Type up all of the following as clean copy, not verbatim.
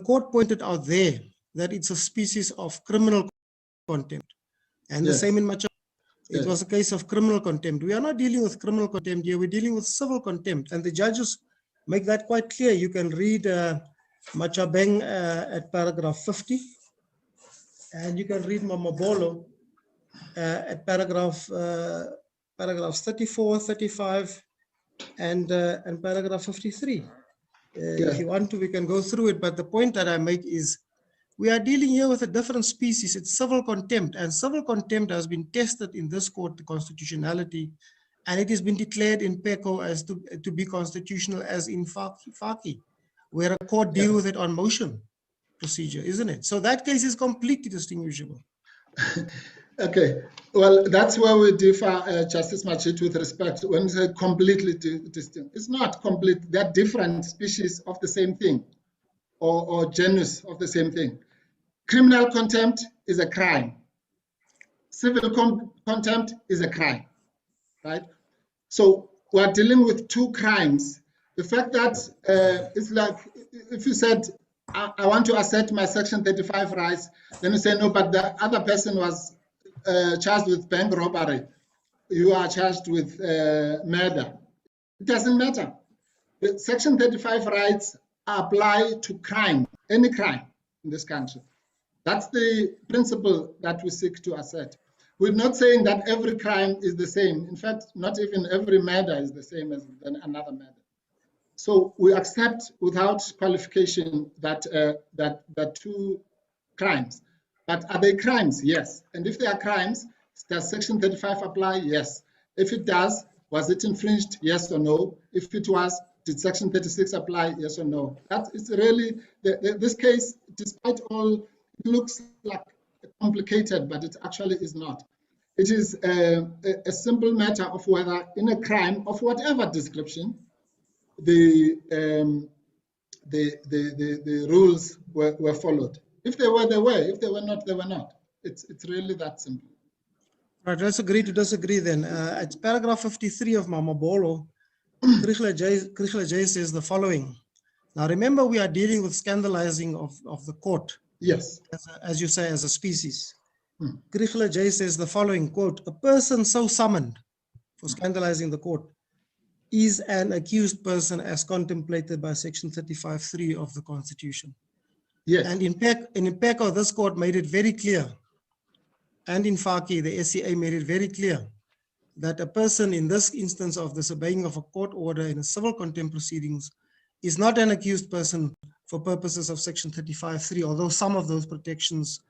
court pointed out there that it's a species of criminal contempt. And the same in Macha. It was a case of criminal contempt. We are not dealing with criminal contempt here. We're dealing with civil contempt. And the judges make that quite clear. You can read Machabeng at paragraph 50. And you can read Mamabolo at paragraphs 34, 35, and paragraph 53. If you want to, we can go through it. But the point that I make is we are dealing here with a different species. It's civil contempt. And civil contempt has been tested in this court, the constitutionality, and it has been declared in PECO as to be constitutional as in Faki, where a court deals with it on motion procedure, isn't it? So that case is completely distinguishable. Okay, well, that's where we differ, Justice Machit, with respect. When we say completely distinct, it's not complete. They're different species of the same thing, or genus of the same thing. Criminal contempt is a crime. Civil contempt is a crime, right? So we're dealing with two crimes. The fact that it's like if you said, I want to assert my Section 35 rights, then you say, no, but the other person was charged with bank robbery. You are charged with murder. It doesn't matter. The Section 35 rights apply to crime, any crime in this country. That's the principle that we seek to assert. We're not saying that every crime is the same. In fact, not even every murder is the same as another murder. So we accept without qualification that that two crimes. But are they crimes? Yes. And if they are crimes, does Section 35 apply? Yes. If it does, was it infringed? Yes or no. If it was, did Section 36 apply? Yes or no. That is really this case. Despite all, it looks like complicated, but it actually is not. It is a simple matter of whether in a crime of whatever description, the rules were followed. If they were, they were. If they were not, they were not. It's really that simple. Right, let's agree to disagree then. At paragraph 53 of Mamabolo, Krishla J says the following. Now remember, we are dealing with scandalizing of the court. Yes. As you say, as a species. Krishla J says the following, quote, a person so summoned for scandalizing the court is an accused person as contemplated by Section 35(3) of the Constitution. Yes. And in PECO, this court made it very clear, and in Faki, the SCA made it very clear that a person in this instance of disobeying of a court order in a civil contempt proceedings is not an accused person for purposes of Section 35(3), although some of those protections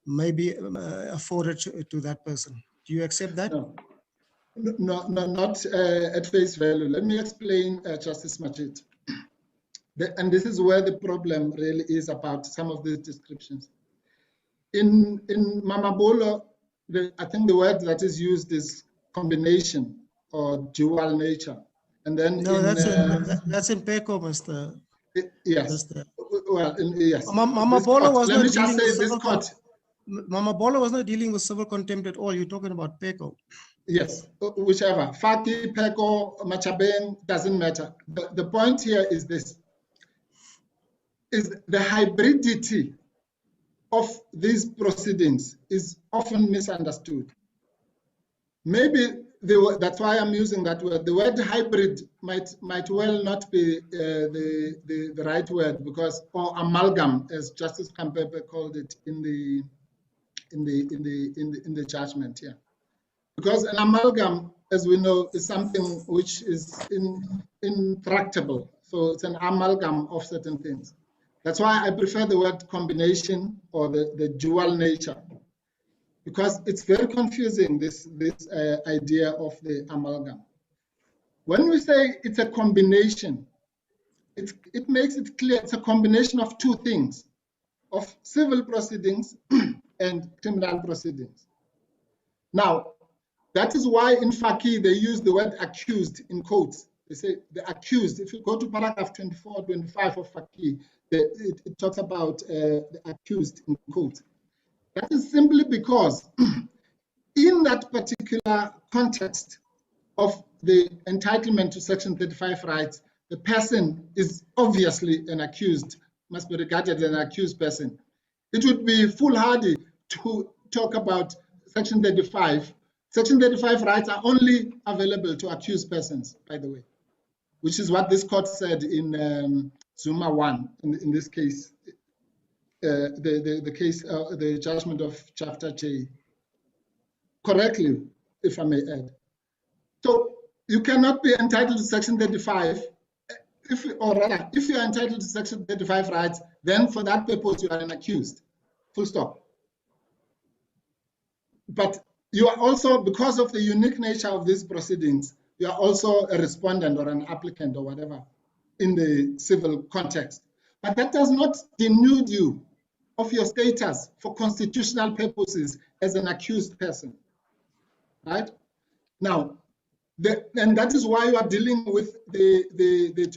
may be afforded to that person. Do you accept that? No, not at face value. Let me explain, Justice Majid. And this is where the problem really is about some of these descriptions. In Mamabolo, I think the word that is used is combination or dual nature. And then no, that's in PECO, Mr. Yes. Mr. Well, yes. Mamabolo was Let not me just dealing say with this civil court. Mamabolo was not dealing with civil contempt at all. You're talking about PECO. Yes, whichever. Faki, PECO, Machabeng, doesn't matter. The point here is this. Is the hybridity of these proceedings is often misunderstood. Maybe that's why I'm using that word. The word hybrid might well not be the right word, because, or amalgam, as Justice Kampepe called it in the judgment here. Because an amalgam, as we know, is something which is intractable. So it's an amalgam of certain things. That's why I prefer the word combination or the dual nature, because it's very confusing, this idea of the amalgam. When we say it's a combination, it makes it clear it's a combination of two things, of civil proceedings and criminal proceedings. Now, that is why in Faki they use the word accused in quotes. They say the accused. If you go to paragraph 24, 25 of Faki, it talks about the accused in quotes. That is simply because in that particular context of the entitlement to Section 35 rights, the person is obviously an accused must be regarded as an accused person. It would be foolhardy to talk about Section 35. Section 35 rights are only available to accused persons, by the way, which is what this court said in Zuma 1, in this case, the judgment of Chapter J, correctly, if I may add. So you cannot be entitled to Section 35, if you are entitled to Section 35 rights, then for that purpose you are an accused, full stop. But you are also, because of the unique nature of these proceedings, you are also a respondent or an applicant or whatever in the civil context. But that does not denude you of your status for constitutional purposes as an accused person, right? Now, and that is why you are dealing with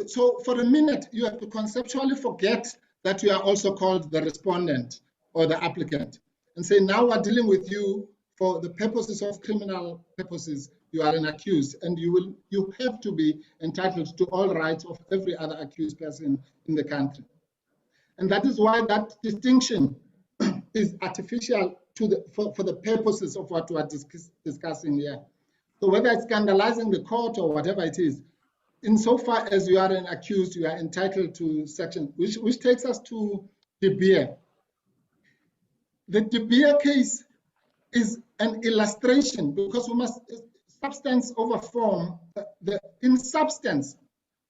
so for a minute, you have to conceptually forget that you are also called the respondent or the applicant and say, now we're dealing with you for the purposes of criminal purposes. You are an accused, and you have to be entitled to all rights of every other accused person in the country. And that is why that distinction is artificial for the purposes of what we are discussing here. So whether it's scandalizing the court or whatever it is, insofar as you are an accused, you are entitled to section, which takes us to De Beer. The De Beer case is an illustration, because we must substance over form. In substance,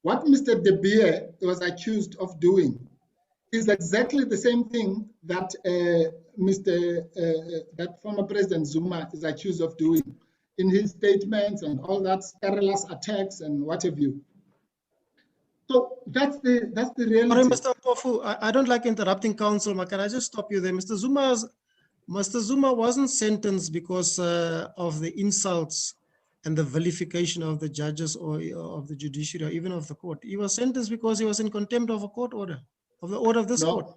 what Mr. De Beer was accused of doing is exactly the same thing that that former President Zuma is accused of doing in his statements and all that scurrilous attacks and what have you. So that's the reality. Sorry, Mr. Mpofu, I don't like interrupting counsel, but can I just stop you there? Mr. Zuma wasn't sentenced because of the insults and the vilification of the judges or of the judiciary or even of the court. He was sentenced because he was in contempt of a court order, of the order of this court.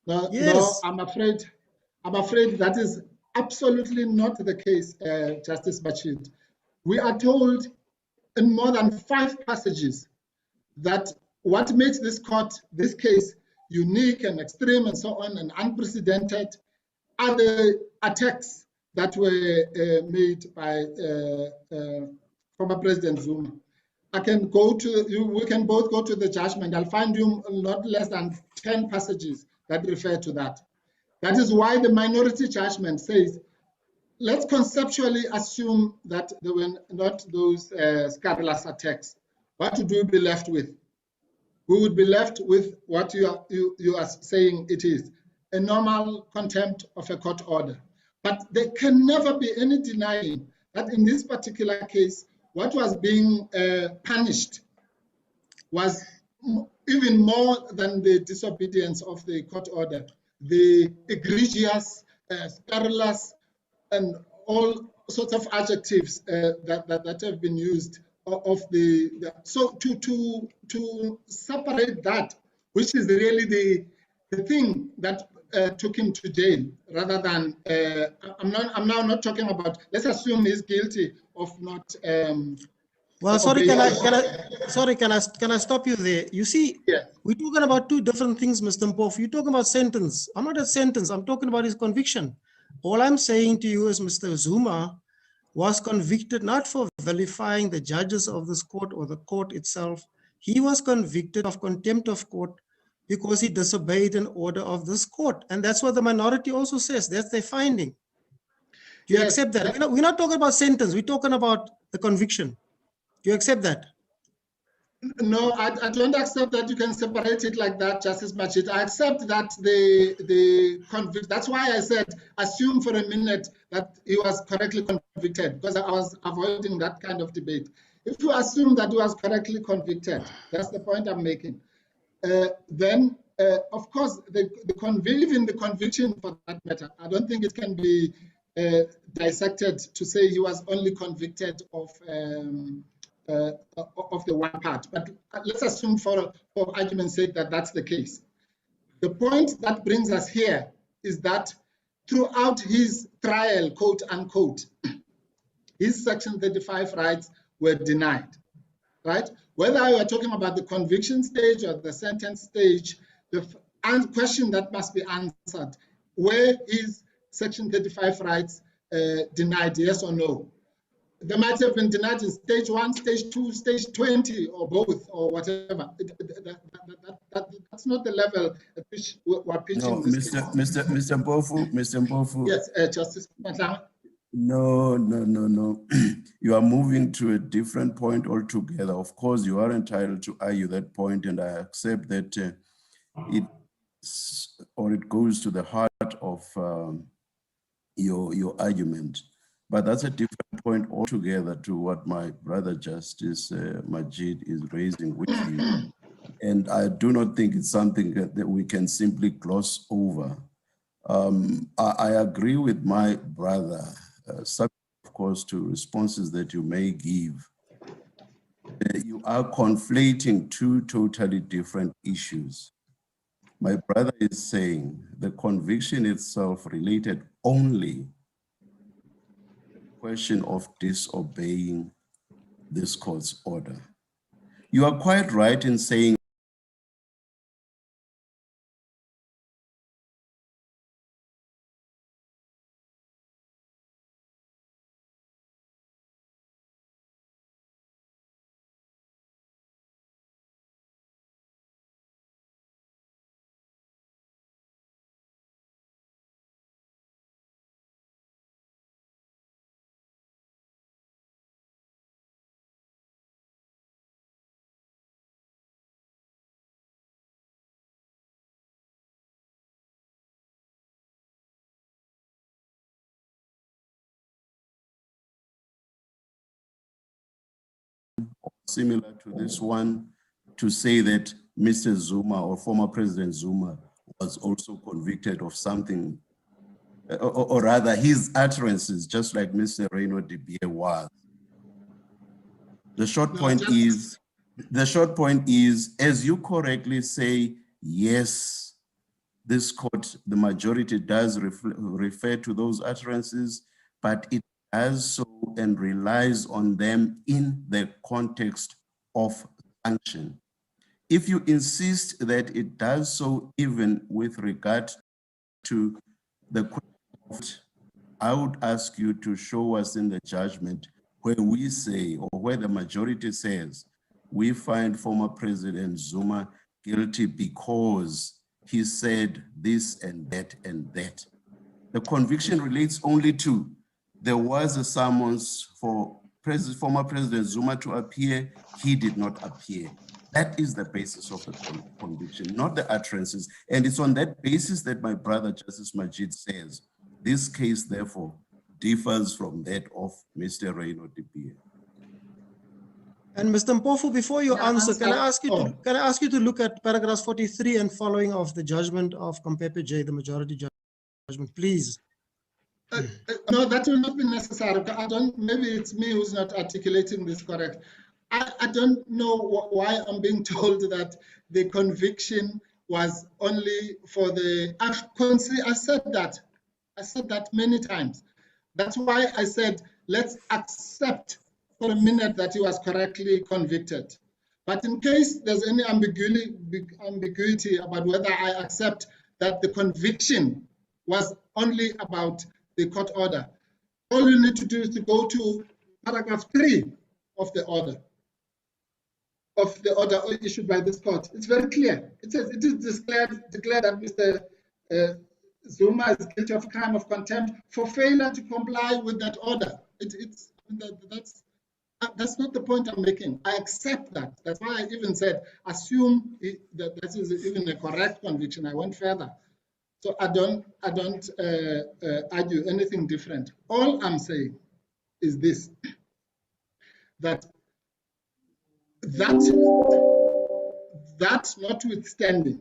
No, yes. No, I'm afraid that is absolutely not the case, Justice Bachid. We are told in more than 5 passages that what makes this case unique and extreme and so on and unprecedented are the attacks that were made by former President Zuma. We can both go to the judgment. I'll find you not less than 10 passages that refer to that. That is why the minority judgment says, let's conceptually assume that there were not those scurrilous attacks. What would we be left with? We would be left with what you are saying it is, a normal contempt of a court order. But there can never be any denying that in this particular case, what was being punished was even more than the disobedience of the court order, the egregious, scurrilous, and all sorts of adjectives that have been used so to separate that, which is really the thing that took him to jail, rather than I'm now not talking about, let's assume he's guilty of not well, sorry, can I stop you there? You see, yes. We're talking about 2 different things, Mr. Mpofu. You're talking about sentence. I'm not a sentence. I'm talking about his conviction. All I'm saying to you is Mr. Zuma was convicted not for vilifying the judges of this court or the court itself. He was convicted of contempt of court because he disobeyed an order of this court. And that's what the minority also says. That's their finding. Do you accept that? We're not talking about sentence. We're talking about the conviction. Do you accept that? No, I don't accept that you can separate it like that, Justice Machit. I accept that the convict. That's why I said assume for a minute that he was correctly convicted, because I was avoiding that kind of debate. If you assume that he was correctly convicted, that's the point I'm making. Then, of course, even the conviction for that matter, I don't think it can be dissected to say he was only convicted of the one part. But let's assume for argument's sake that that's the case. The point that brings us here is that throughout his trial, quote unquote, his Section 35 rights were denied, right? Whether you are talking about the conviction stage or the sentence stage, the question that must be answered: where is Section 35 rights denied? Yes or no? They might have been denied in stage 1, stage 2, stage 20, or both, or whatever. That's not the level at which we're pitching this case. Mr. Mpofu. Yes, Justice Matlanga. No. You are moving to a different point altogether. Of course, you are entitled to argue that point, and I accept that it goes to the heart of your argument. But that's a different point altogether to what my brother Justice Majid is raising with you. And I do not think it's something that we can simply gloss over. I agree with my brother, subject of course to responses that you may give. You are conflating two totally different issues. My brother is saying the conviction itself related only question of disobeying this court's order. You are quite right in saying similar to this one, to say that Mr. Zuma or former President Zuma was also convicted of something, or rather his utterances, just like Mr. Reno de Beer was. The short point is, as you correctly say, yes, this court, the majority does refer to those utterances, but it does so and relies on them in the context of sanction. If you insist that it does so even with regard to the question, I would ask you to show us in the judgment where we say, or where the majority says, we find former President Zuma guilty because he said this and that and that. The conviction relates only to, there was a summons for former President Zuma to appear, he did not appear. That is the basis of the conviction, not the utterances. And it's on that basis that my brother Justice Majid says, this case therefore differs from that of Mr. Reno de Beer. And Mr. Mpofu, before you answer, can I ask you to look at paragraphs 43 and following of the judgment of Kompepe J, the majority judgment, please? No, that will not be necessary. Maybe it's me who's not articulating this correct. I don't know why I'm being told that the conviction was only for the, I said that many times. That's why I said, let's accept for a minute that he was correctly convicted. But in case there's any ambiguity about whether I accept that the conviction was only about the court order, all you need to do is to go to paragraph 3 of the order issued by this court. It's very clear. It says it is declared that Mr. Zuma is guilty of a crime of contempt for failure to comply with that order. That's not the point I'm making. I accept that. That's why I even said, assume that this is even a correct conviction. I went further. So I don't argue anything different. All I'm saying is this, that notwithstanding,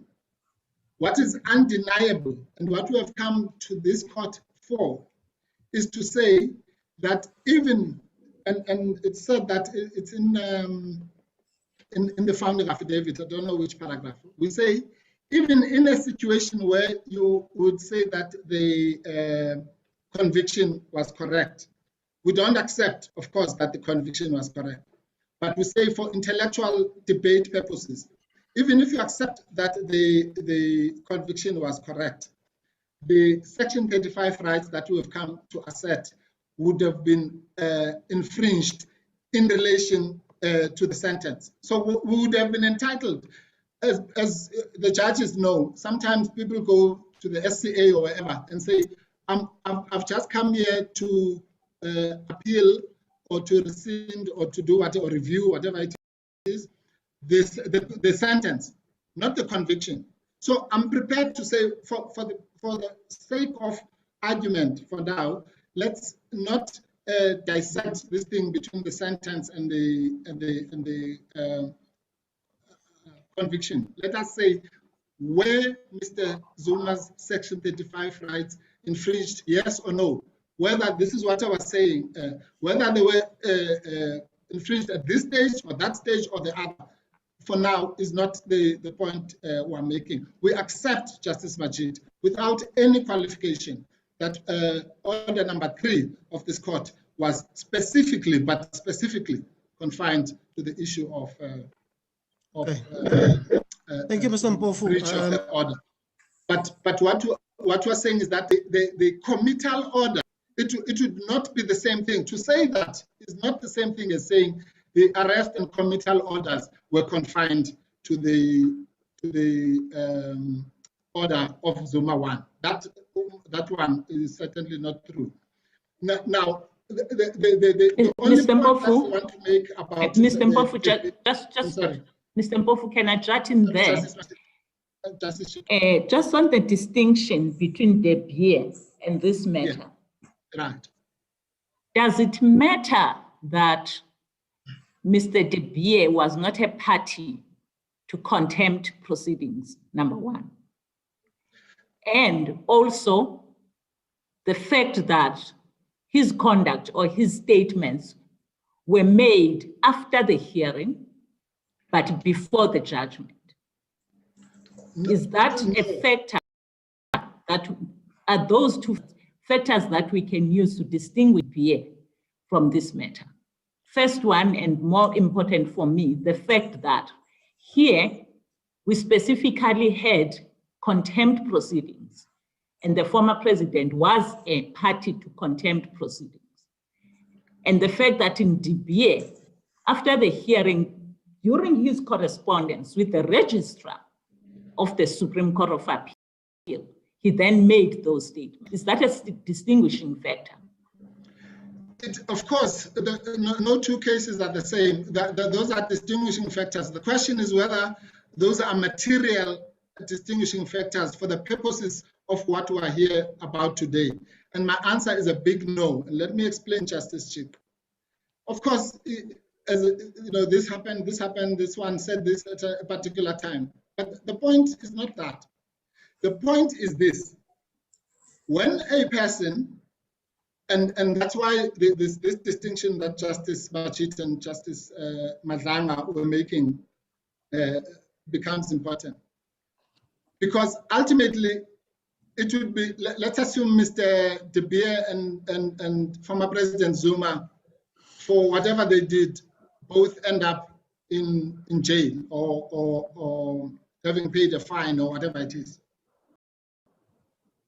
what is undeniable and what we have come to this court for is to say that even, and it's said that it's in the founding affidavit, I don't know which paragraph, we say, even in a situation where you would say that the conviction was correct, we don't accept, of course, that the conviction was correct. But we say for intellectual debate purposes, even if you accept that the conviction was correct, the Section 35 rights that we have come to assert would have been infringed in relation to the sentence. So we would have been entitled, as the judges know, sometimes people go to the SCA or wherever and say, I've just come here to appeal or to rescind or to do whatever, or review, whatever it is, the sentence, not the conviction. So I'm prepared to say, for the sake of argument for now, let's not dissect this thing between the sentence and the conviction. Let us say where Mr. Zuma's Section 35 rights infringed, yes or no. Whether this is what I was saying, whether they were infringed at this stage or that stage or the other, for now is not the point we're making. We accept, Justice Majid, without any qualification, that order number 3 of this court was specifically confined to the issue of thank you, Mr. Mpofu. Breach of the order. But what we're saying is that the committal order, it would not be the same thing. To say that is not the same thing as saying the arrest and committal orders were confined to the order of Zuma 1. That one is certainly not true. Now the only Mr. point that I Mpofu, want to make about Mr. Mpofu, just sorry. Mr. Mpofu, can I judge in there? Justice, just on the distinction between De Beer and this matter. yeah. Right. Does it matter that Mr. De Beer was not a party to contempt proceedings, number one? And also the fact that his conduct or his statements were made after the hearing, but before the judgment. Is that a factor that are those two factors that we can use to distinguish Beer from this matter? First one, and more important for me, the fact that here we specifically had contempt proceedings, and the former president was a party to contempt proceedings. And the fact that in De Beer, after the hearing, during his correspondence with the registrar of the Supreme Court of Appeal, he then made those statements. Is that a distinguishing factor? Of course, no two cases are the same. Those are distinguishing factors. The question is whether those are material distinguishing factors for the purposes of what we are here about today. And my answer is a big no. And let me explain, Justice Chick. Of course, as you know, this happened, this one said this at a particular time. But the point is not that. The point is this. When a person, and that's why this distinction that Justice Bachit and Justice Madlanga were making becomes important. Because ultimately, it would be, let's assume Mr. De Beer and former President Zuma, for whatever they did, both end up in jail or having paid a fine or whatever it is.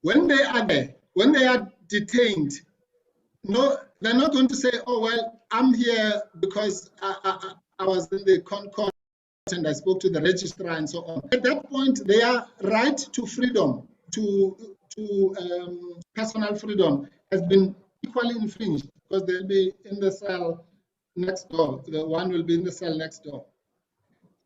When they are there, when they are detained, no, they're not going to say, oh, well, I'm here because I was in the court and I spoke to the registrar and so on. At that point, their right to freedom, to personal freedom, has been equally infringed because they'll be in the cell next door. The one will be in the cell next door.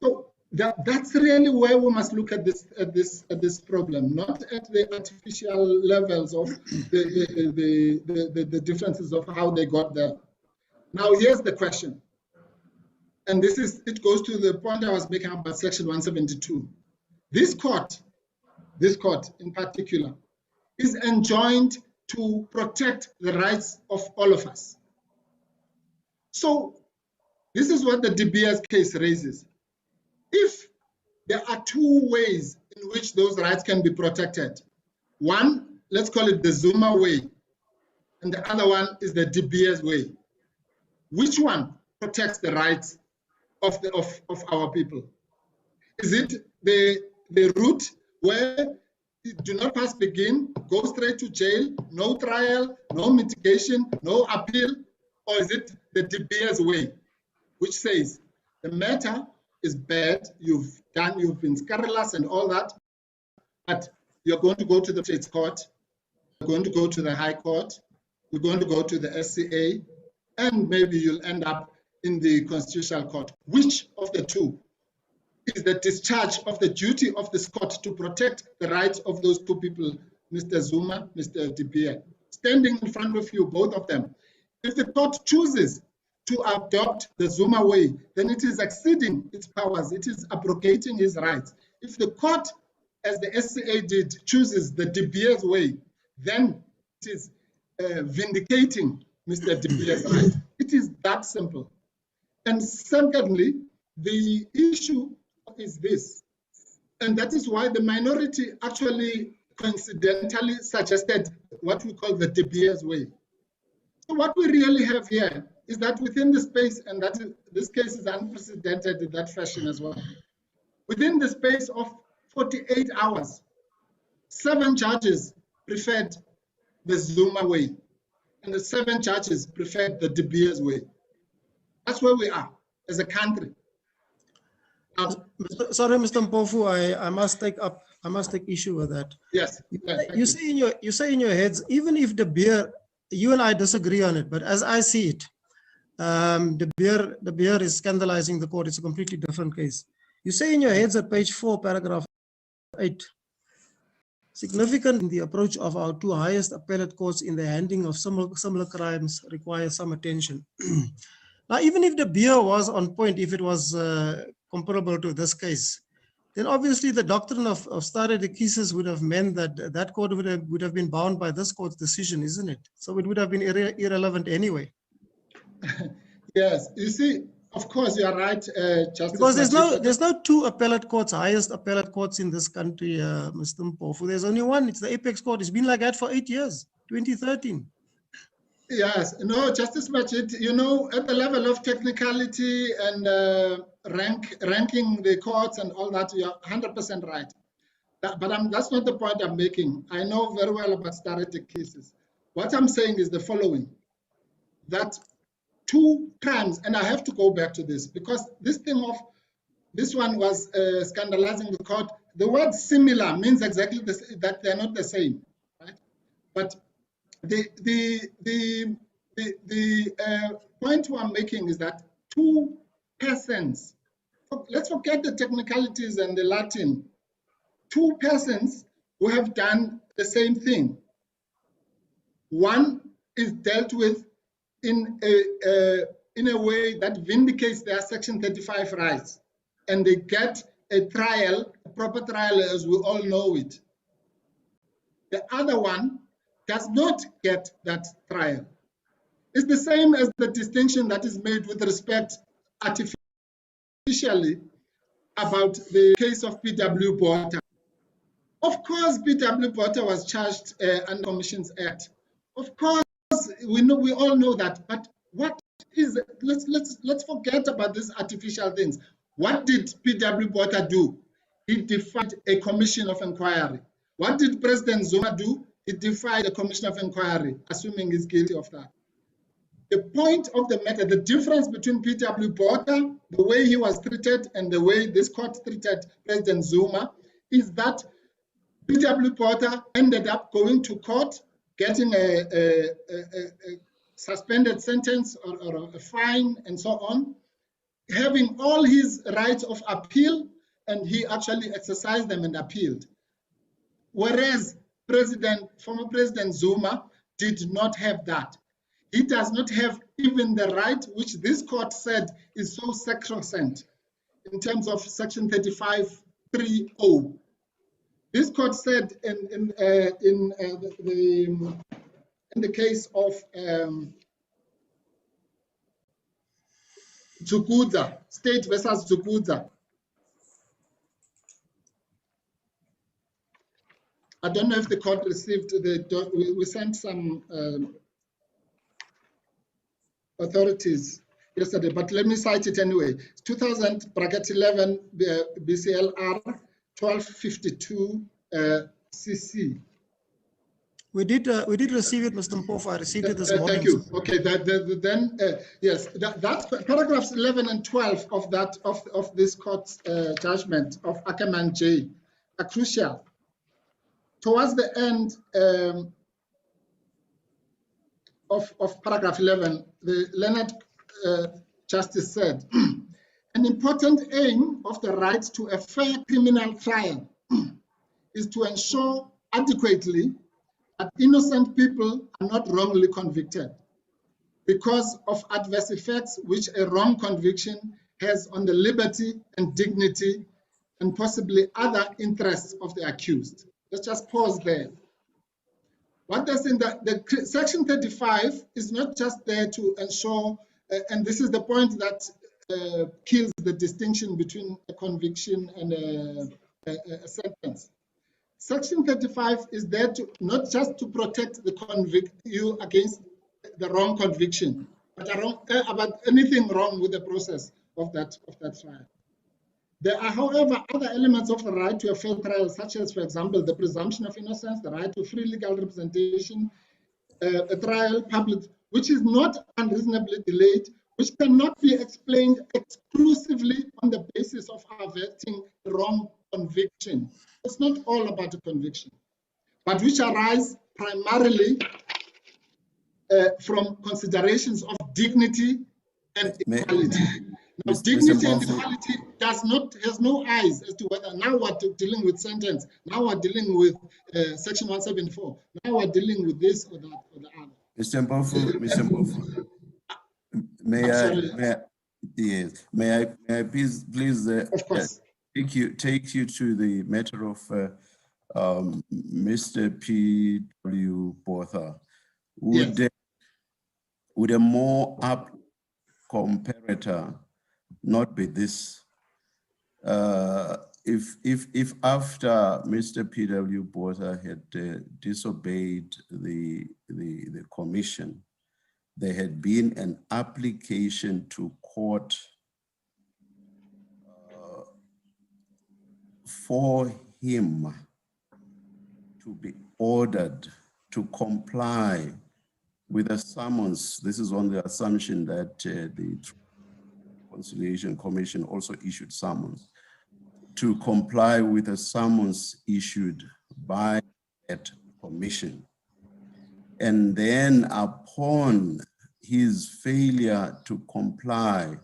So that's really where we must look at this problem, not at the artificial levels of the differences of how they got there. Now, here's the question. And it goes to the point I was making about Section 172. This court in particular, is enjoined to protect the rights of all of us. So this is what the De Beers case raises. If there are two ways in which those rights can be protected, one, let's call it the Zuma way, and the other one is the De Beers way. Which one protects the rights of our people? Is it the route where you do not first begin, go straight to jail, no trial, no mitigation, no appeal? Or is it the De Beers way, which says the matter is bad, you've been scurrilous and all that, but you're going to go to the States Court, you're going to go to the High Court, you're going to go to the SCA, and maybe you'll end up in the Constitutional Court. Which of the two is the discharge of the duty of this court to protect the rights of those two people, Mr. Zuma, Mr. De Beers, standing in front of you, both of them? If the court chooses to adopt the Zuma way, then it is exceeding its powers, it is abrogating his rights. If the court, as the SCA did, chooses the De Beers way, then it is vindicating Mr. De Beers' rights. It is that simple. And secondly, the issue is this, and that is why the minority actually coincidentally suggested what we call the De Beers way. So what we really have here is that within the space, and that is, this case is unprecedented in that fashion as well, within the space of 48 hours, 7 judges preferred the Zuma way, and the 7 judges preferred the De Beers way. That's where we are as a country. Sorry, Mr. Mpofu, I must take issue with that. Yes. You say in your heads, even if De Beers, you and I disagree on it, but as I see it, De Beers is scandalizing the court. It's a completely different case. You say in your heads at page 4, paragraph 8, significant in the approach of our 2 highest appellate courts in the handling of similar crimes requires some attention. Now, even if De Beers was on point, if it was comparable to this case, then obviously the doctrine of stare decisis would have meant that that court would have been bound by this court's decision, isn't it? So it would have been irrelevant anyway. Yes, you see, of course you are right, Justice. Because there's no 2 appellate courts, highest appellate courts in this country, Mr. Mpofu. There's only one. It's the apex court. It's been like that for 8 years, 2013. Yes, no, Justice Majid, you know, at the level of technicality and ranking the courts and all that, you're 100% right. But that's not the point I'm making. I know very well about stare decisis. What I'm saying is the following, that 2 crimes, and I have to go back to this, because this one was scandalizing the court. The word similar means exactly that they're not the same, right? But the point I'm making is that 2 persons, let's forget the technicalities and the Latin, 2 persons who have done the same thing. One is dealt with in a way that vindicates their Section 35 rights, and they get a trial, a proper trial as we all know it. The other one does not get that trial. It's the same as the distinction that is made with respect artificially about the case of P.W. Botha. Of course, P.W. Botha was charged under Commissions Act. Of course, we all know that. But what is, let's forget about these artificial things. What did P.W. Botha do? He defied a commission of inquiry. What did President Zuma do? He defied a commission of inquiry, assuming he's guilty of that. The point of the matter, the difference between P.W. Botha, the way he was treated, and the way this court treated President Zuma, is that P.W. Botha ended up going to court, getting a suspended sentence or a fine and so on, having all his rights of appeal, and he actually exercised them and appealed. Whereas former President Zuma did not have that. He does not have even the right, which this court said is so sacrosanct in terms of Section 35(3)(0). This court said in the case of Zukudza, State versus Zukudza. I don't know if the court received we sent some authorities. yesterday, but let me cite it anyway. 2000-11 BCLR 1252 CC. We did receive it, Mr. Mpofu. I received it this morning. Thank you. Okay, then yes, that's paragraphs 11 and 12 of that of this court's judgment of Ackerman J are crucial. Towards the end of paragraph 11, the Leonard Justice said, an important aim of the right to a fair criminal trial is to ensure adequately that innocent people are not wrongly convicted because of adverse effects which a wrong conviction has on the liberty and dignity and possibly other interests of the accused. Let's just pause there. What does in the section 35 is not just there to ensure, and this is the point that kills the distinction between a conviction and a sentence. Section 35 is there to not just to protect you against the wrong conviction, but about anything wrong with the process of that trial. There are, however, other elements of the right to a fair trial, such as, for example, the presumption of innocence, the right to free legal representation, a trial public, which is not unreasonably delayed, which cannot be explained exclusively on the basis of averting wrong conviction. It's not all about a conviction, but which arise primarily from considerations of dignity and equality. Now, dignity and equality has no eyes as to whether now we're dealing with sentence, now we're dealing with section 174, now we're dealing with this or that or the other. Mr. Mpofu, may I please of course. take you to the matter of Mr. P.W. Botha. Would a more apt comparator not be this? If after Mr. P.W. Botha had disobeyed the commission, there had been an application to court for him to be ordered to comply with a summons. This is on the assumption that the Conciliation Commission also issued summons, to comply with a summons issued by that commission. And then upon his failure to comply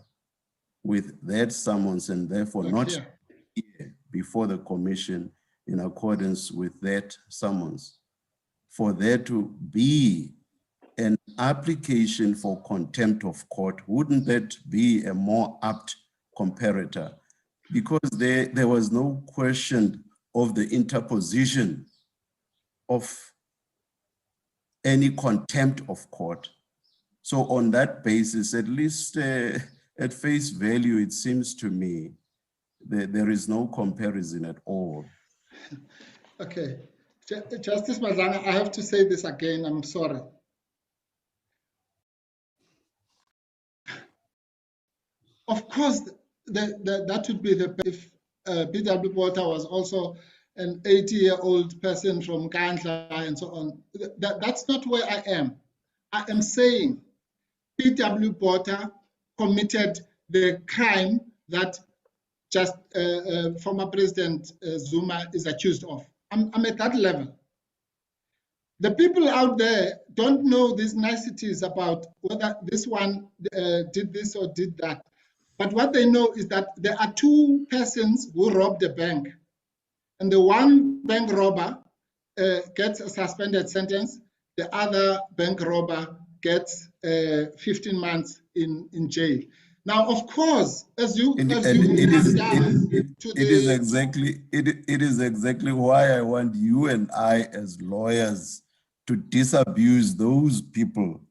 with that summons and therefore not here before the commission in accordance with that summons, for there to be an application for contempt of court, wouldn't that be a more apt comparator? Because there was no question of the interposition of any contempt of court. So on that basis, at least at face value, it seems to me that there is no comparison at all. Okay, Justice Mazanga, I have to say this again, I'm sorry. Of course, that would be the if P.W. Botha was also an 80-year-old person from Kandla and so on. That's not where I am. I am saying P.W. Botha committed the crime that just former President Zuma is accused of. I'm at that level. The people out there don't know these niceties about whether this one did this or did that. But what they know is that there are two persons who robbed a bank. And the one bank robber gets a suspended sentence. The other bank robber gets 15 months in jail. Now, of course, it is exactly why I want you and I as lawyers to disabuse those people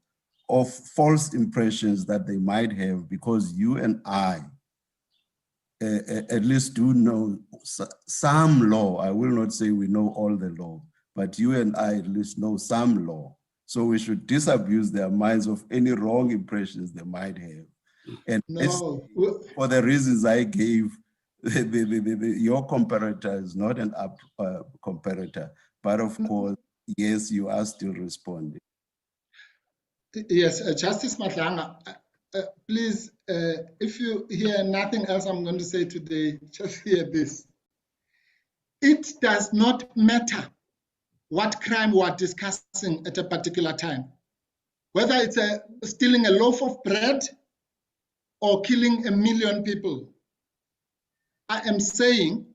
of false impressions that they might have, because you and I at least do know some law. I will not say we know all the law, but you and I at least know some law. So we should disabuse their minds of any wrong impressions they might have. And No. for the reasons I gave, your comparator is not an up comparator, but of course, yes, you are still responding. Yes, Justice Matlanga, please, if you hear nothing else I'm going to say today, just hear this. It does not matter what crime we are discussing at a particular time, whether it's stealing a loaf of bread or killing 1 million people. I am saying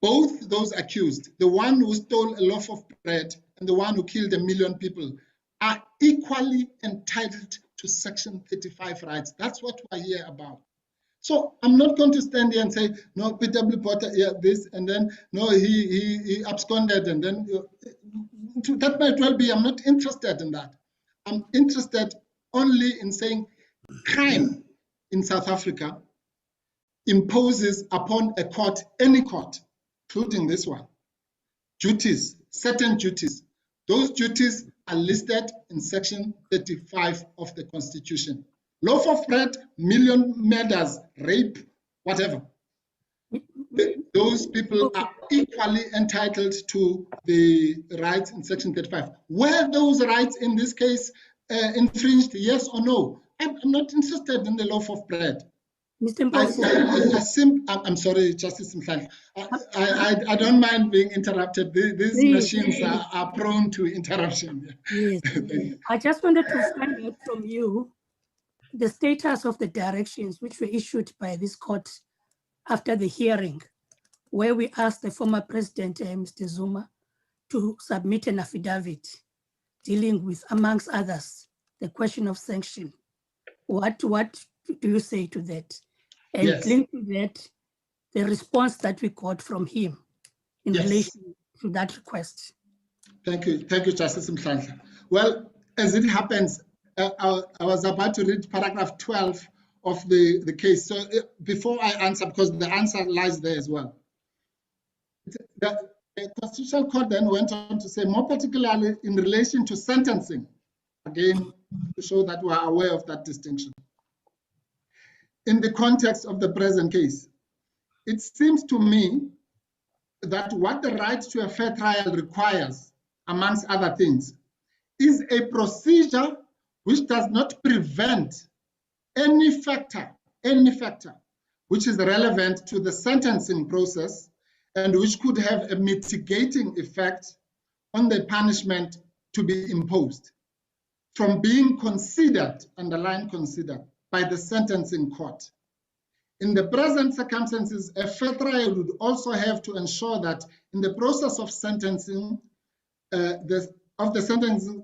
both those accused, the one who stole a loaf of bread and the one who killed 1 million people, are equally entitled to Section 35 rights. That's what we're here about. So I'm not going to stand here and say, no, P.W. Potter, yeah, this, and then, no, he absconded, and then, that might well be. I'm not interested in that. I'm interested only in saying crime in South Africa imposes upon a court, any court, including this one, duties, certain duties. Those duties are listed in Section 35 of the Constitution. Loaf of bread, 1 million murders, rape, whatever. Those people are equally entitled to the rights in Section 35. Were those rights in this case infringed, yes or no? I'm not interested in the loaf of bread. Mr. I'm sorry, Justice Mhlanga. I don't mind being interrupted. These machines are prone to interruption. Yes. I just wanted to find out from you the status of the directions which were issued by this court after the hearing, where we asked the former president, Mr. Zuma, to submit an affidavit dealing with, amongst others, the question of sanction. What do you say to that? And yes. Link to that, the response that we got from him in yes. relation to that request. Thank you, Justice Mhlanga. Well, as it happens, I was about to read paragraph 12 of the case. So before I answer, because the answer lies there as well. The Constitutional Court then went on to say, more particularly in relation to sentencing, again, to show that we are aware of that distinction. In the context of the present case, it seems to me that what the right to a fair trial requires, amongst other things, is a procedure which does not prevent any factor which is relevant to the sentencing process and which could have a mitigating effect on the punishment to be imposed from being considered, underline considered, by the sentencing court. In the present circumstances, a fair trial would also have to ensure that in the process of sentencing, the sentencing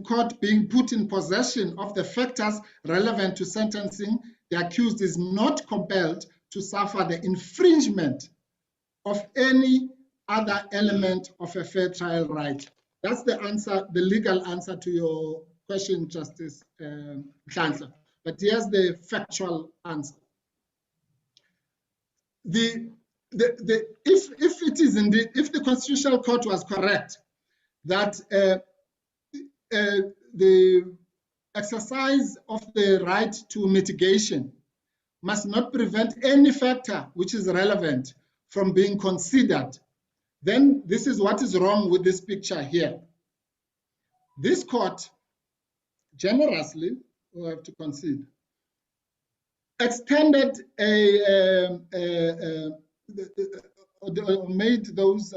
court being put in possession of the factors relevant to sentencing, the accused is not compelled to suffer the infringement of any other element of a fair trial right. That's the answer, the legal answer to your question, Justice Mhlanga. But here's the factual answer. If it is indeed, if the Constitutional Court was correct that the exercise of the right to mitigation must not prevent any factor which is relevant from being considered, then this is what is wrong with this picture here. This court generously, we have to concede, extended made those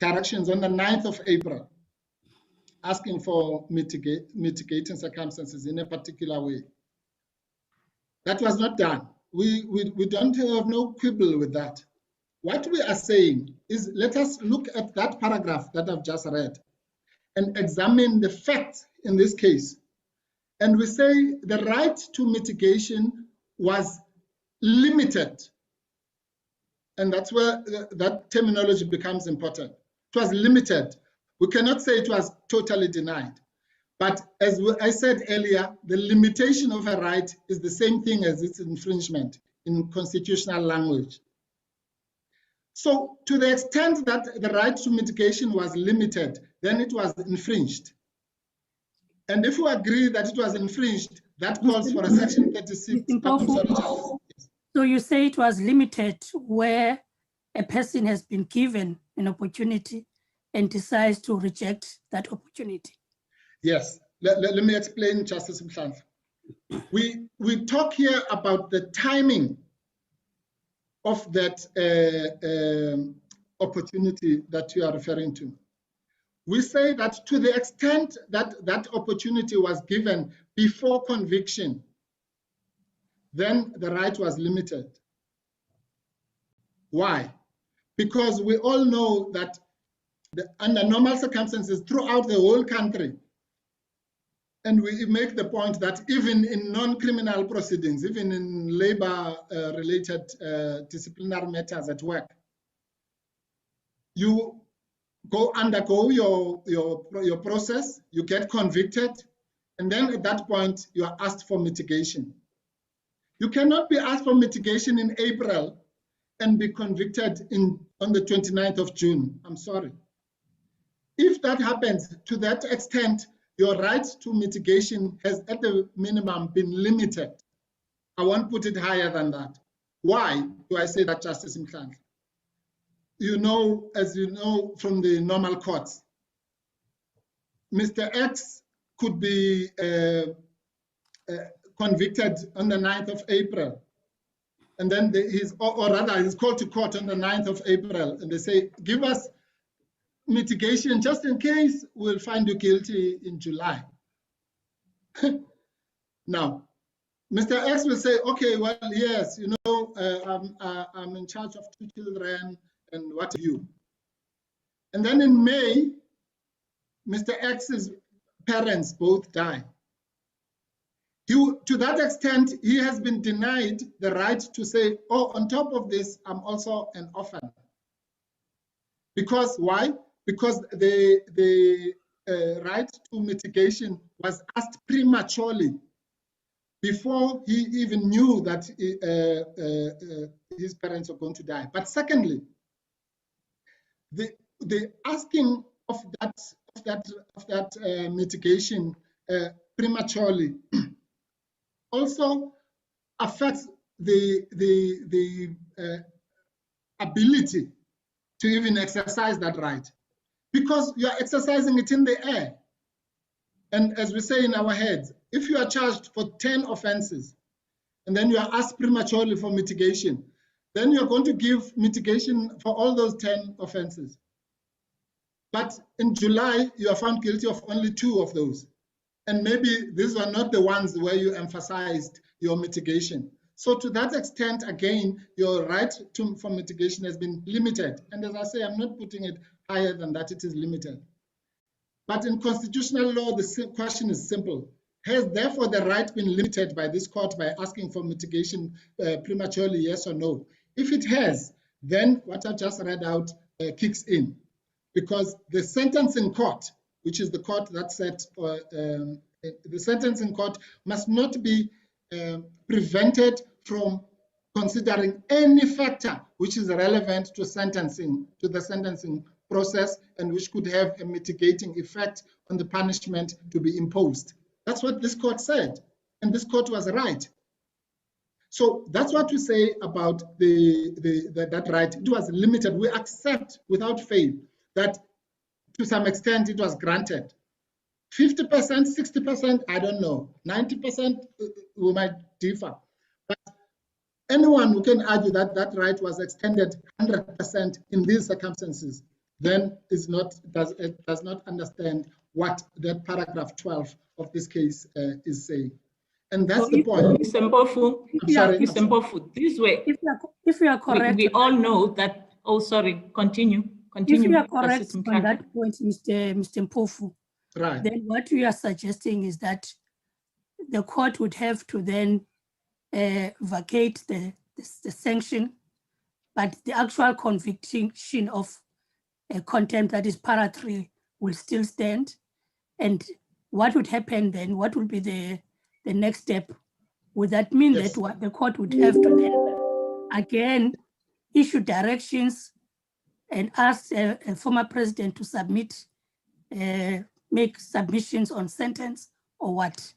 corrections on the 9th of April, asking for mitigating circumstances in a particular way. That was not done. We don't have no quibble with that. What we are saying is, let us look at that paragraph that I've just read and examine the facts in this case. And we say the right to mitigation was limited. And that's where that terminology becomes important. It was limited. We cannot say it was totally denied. But as I said earlier, the limitation of a right is the same thing as its infringement in constitutional language. So to the extent that the right to mitigation was limited, then it was infringed. And if we agree that it was infringed, that calls for a section 36. Mr. Mpofu, so you say it was limited where a person has been given an opportunity and decides to reject that opportunity. Yes, let me explain, Justice Mhlanhla. We talk here about the timing of that opportunity that you are referring to. We say that to the extent that that opportunity was given before conviction, then the right was limited. Why? Because we all know that under normal circumstances throughout the whole country, and we make the point that even in non-criminal proceedings, even in labor-related disciplinary matters at work, you undergo your process, you get convicted, and then at that point, you are asked for mitigation. You cannot be asked for mitigation in April and be convicted on the 29th of June. I'm sorry. If that happens, to that extent, your right to mitigation has at the minimum been limited. I won't put it higher than that. Why do I say that, Justice Mhlanhla? You know, as you know from the normal courts, Mr. X could be convicted on the 9th of April. And then he's called to court on the 9th of April. And they say, give us mitigation just in case we'll find you guilty in July. Now, Mr. X will say, okay, well, yes, you know, I'm in charge of 2 children and what have you. And then in May, Mr. X's parents both die. To that extent, he has been denied the right to say, oh, on top of this, I'm also an orphan. Because why? Because the right to mitigation was asked prematurely before he even knew that his parents were going to die. But secondly, the asking of that mitigation prematurely also affects the ability to even exercise that right, because you are exercising it in the air. And as we say in our heads, if you are charged for 10 offenses and then you are asked prematurely for mitigation, then you're going to give mitigation for all those 10 offenses. But in July, you are found guilty of only 2 of those. And maybe these were not the ones where you emphasized your mitigation. So to that extent, again, your right for mitigation has been limited. And as I say, I'm not putting it higher than that, it is limited. But in constitutional law, the question is simple. Has therefore the right been limited by this court by asking for mitigation prematurely, yes or no? If it has, then what I just read out kicks in. Because the sentencing court, which is the court that said the sentencing court must not be prevented from considering any factor which is relevant to sentencing, to the sentencing process, and which could have a mitigating effect on the punishment to be imposed. That's what this court said, and this court was right. So that's what we say about that right. It was limited. We accept without fail that to some extent it was granted. 50%, 60%, I don't know. 90%, we might differ. But anyone who can argue that that right was extended 100% in these circumstances, then does not understand what that paragraph 12 of this case is saying. And that's the point. Mr. Mpofu, this way, if you are correct, we all know that, oh, sorry, continue. If you are correct on that point, Mr. Mpofu, right, then what you are suggesting is that the court would have to then vacate the sanction, but the actual conviction of contempt, that is para 3, will still stand. And what would happen then? What would be the next step? Would that mean that what the court would have to then again issue directions and ask a former president to submit, make submissions on sentence, or what?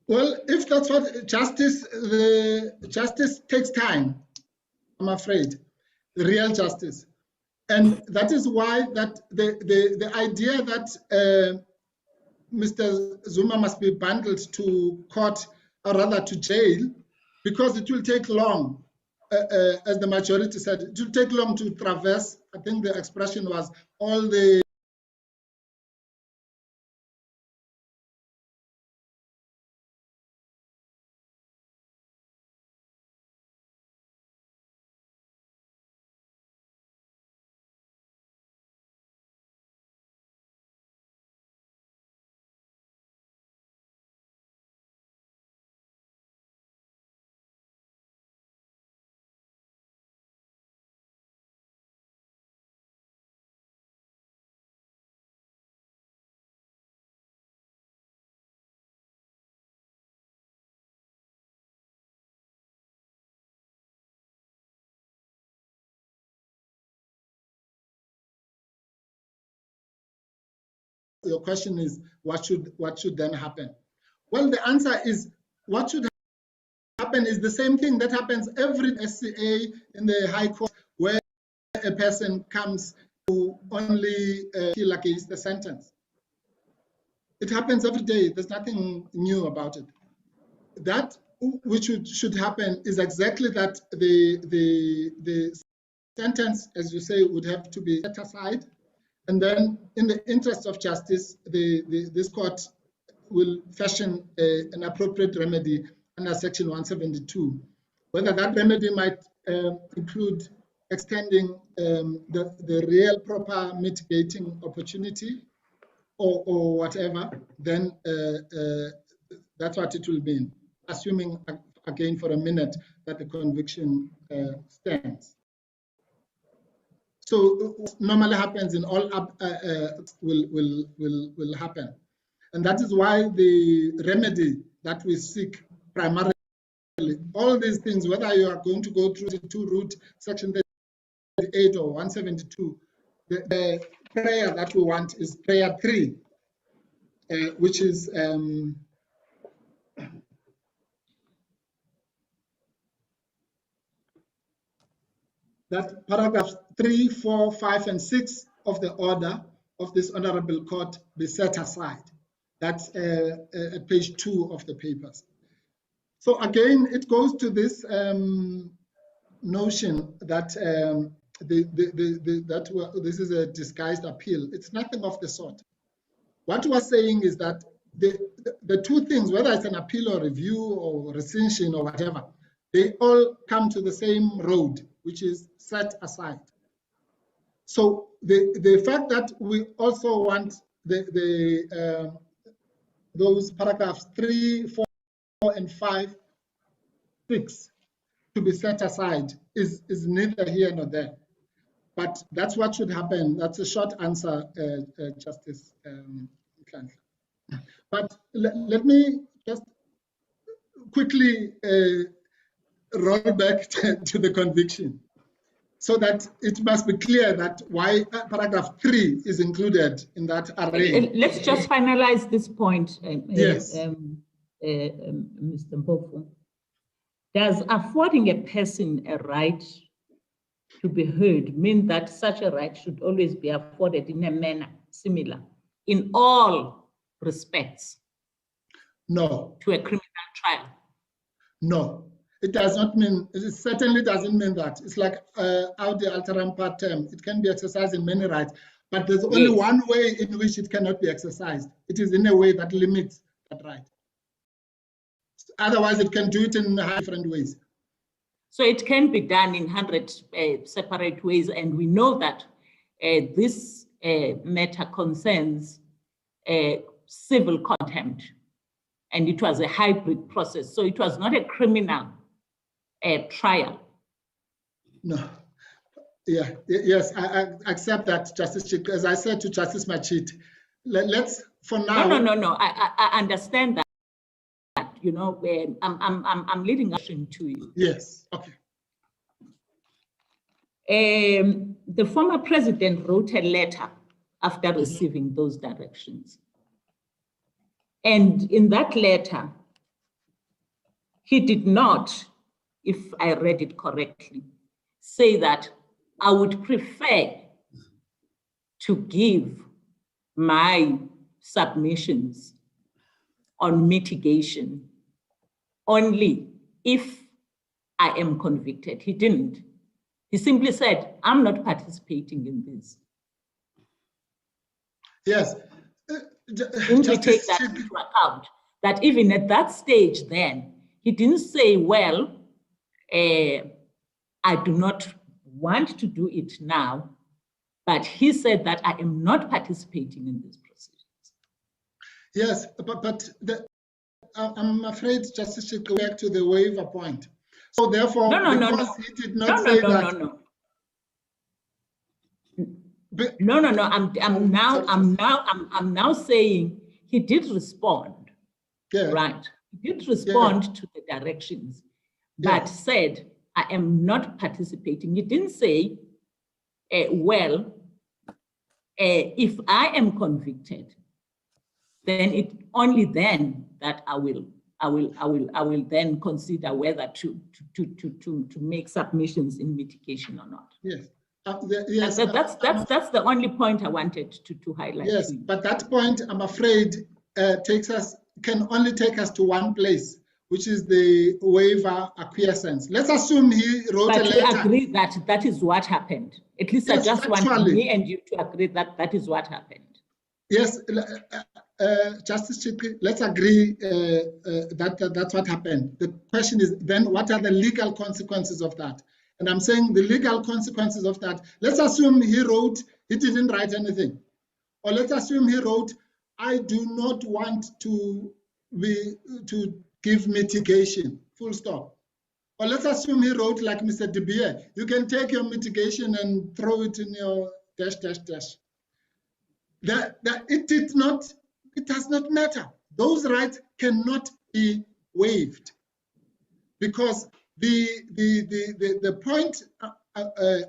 Well, if that's what justice, the justice takes time, I'm afraid, the real justice. And that is why that the idea that Mr. Zuma must be bundled to court, or rather to jail, because it will take long, as the majority said, it will take long to traverse, I think the expression was, all the your question is, what should then happen? Well, the answer is, what should happen is the same thing that happens every SCA in the High Court, where a person comes to only appeal against the sentence. It happens every day. There's nothing new about it. That which should happen is exactly that the sentence, as you say, would have to be set aside. And then, in the interest of justice, this court will fashion an appropriate remedy under Section 172. Whether that remedy might include extending the real proper mitigating opportunity or whatever, then that's what it will mean, assuming, again, for a minute, that the conviction stands. So normally happens in all will happen. And that is why the remedy that we seek primarily, all these things, whether you are going to go through the two route, Section 38 or 172, the prayer that we want is prayer 3, which is that paragraph 3, 4, 5, and 6 of the order of this honorable court be set aside. That's at page 2 of the papers. So again, it goes to this notion that this is a disguised appeal. It's nothing of the sort. What we're saying is that the two things, whether it's an appeal or review or rescission or whatever, they all come to the same road, which is set aside. So the fact that we also want those paragraphs 3, 4, and 5, 6 to be set aside is neither here nor there. But that's what should happen. That's a short answer, Justice Nhlanhla. But let me just quickly roll back to the conviction, so that it must be clear that why paragraph 3 is included in that array. Let's just finalize this point, yes. Mr. Mpofu. Does affording a person a right to be heard mean that such a right should always be afforded in a manner similar in all respects? No. To a criminal trial? No. It does not mean, it certainly doesn't mean that. It's like audi alteram partem. It can be exercised in many rights, but there's only one way in which it cannot be exercised. It is in a way that limits that right. Otherwise, it can do it in different ways. So it can be done in 100 separate ways, and we know that this matter concerns civil contempt, and it was a hybrid process. So it was not a criminal trial. No. Yeah. Yes, I accept that, Justice Chick. As I said to Justice Machit, let's for now. No. I understand that. You know, I'm leading a question to you. Yes. Okay. The former president wrote a letter after receiving those directions. And in that letter, he did not, if I read it correctly, say that I would prefer to give my submissions on mitigation only if I am convicted. He didn't. He simply said, I'm not participating in this. Yes. Didn't we take that into account? That even at that stage then, he didn't say, well, I do not want to do it now, but he said that I am not participating in these proceedings. Yes, but I'm afraid Justice should go back to the waiver point. So therefore, because he did not say that. I'm now saying he did respond. Yeah. Right. He did respond to the directions, but said, I am not participating. He didn't say, well, if I am convicted, then it only then that I will then consider whether to make submissions in mitigation or not. Yes. That's the only point I wanted to highlight. Yes, but that point, I'm afraid, can only take us to one place, which is the waiver acquiescence. Let's assume he wrote a letter. But we agree that that is what happened. At least yes, I just want me and you to agree that that is what happened. Yes, Justice Chitki, let's agree that that's what happened. The question is then, what are the legal consequences of that? And I'm saying the legal consequences of that, let's assume he wrote, he didn't write anything. Or let's assume he wrote, I do not want to give mitigation, full stop. Or let's assume he wrote like Mr. De Beer, you can take your mitigation and throw it in your dash, dash, dash. It does not matter. Those rights cannot be waived because the point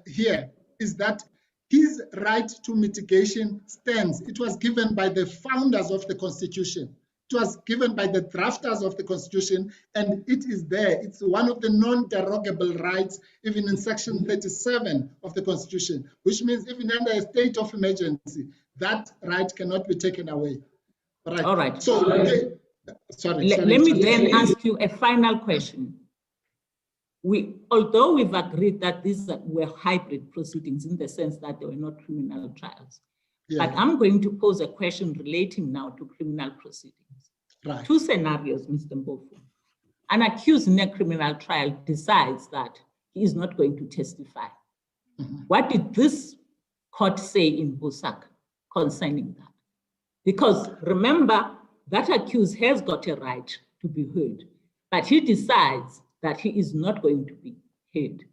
here is that his right to mitigation stands. It was given by the founders of the Constitution. It was given by the drafters of the Constitution, and it is there. It's one of the non-derogable rights, even in Section 37 of the Constitution, which means even under a state of emergency, that right cannot be taken away. Right. All right. So, let me then ask you a final question. Although we've agreed that these were hybrid proceedings in the sense that they were not criminal trials, but I'm going to pose a question relating now to criminal proceedings. Right. Two scenarios, Mr. Mbofu. An accused in a criminal trial decides that he is not going to testify. Mm-hmm. What did this court say in Bosak concerning that? Because remember, that accused has got a right to be heard, but he decides that he is not going to be heard.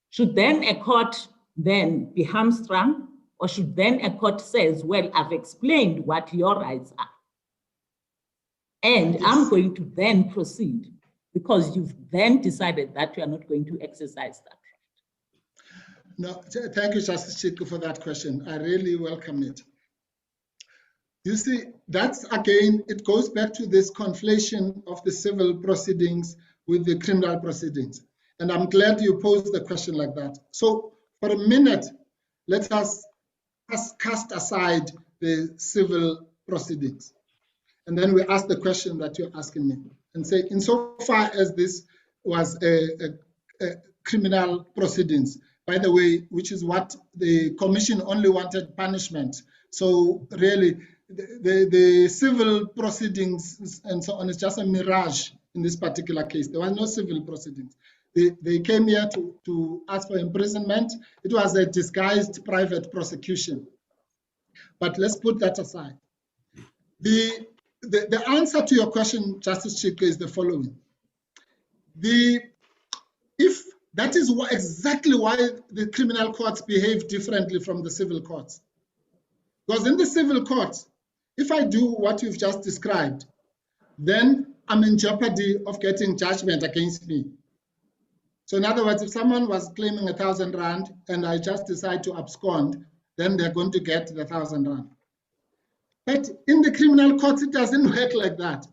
Should then a court then be hamstrung, or should then a court says, well, I've explained what your rights are, and yes, I'm going to then proceed because you've then decided that you are not going to exercise that right? No, thank you, Justice Chitku, for that question. I really welcome it. You see, that's again, it goes back to this conflation of the civil proceedings with the criminal proceedings. And I'm glad you posed the question like that. So for a minute, let us cast aside the civil proceedings. And then we ask the question that you're asking me and say, insofar as this was a criminal proceedings, by the way, which is what the commission only wanted punishment. So really, the civil proceedings and so on is just a mirage in this particular case. There was no civil proceedings. They came here to ask for imprisonment. It was a disguised private prosecution. But let's put that aside. The answer to your question, Justice Chitku, is the following. If that is exactly why the criminal courts behave differently from the civil courts. Because in the civil courts, if I do what you've just described, then I'm in jeopardy of getting judgment against me. So in other words, if someone was claiming 1,000 rand and I just decide to abscond, then they're going to get the 1,000 rand. But in the criminal courts, it doesn't work like that.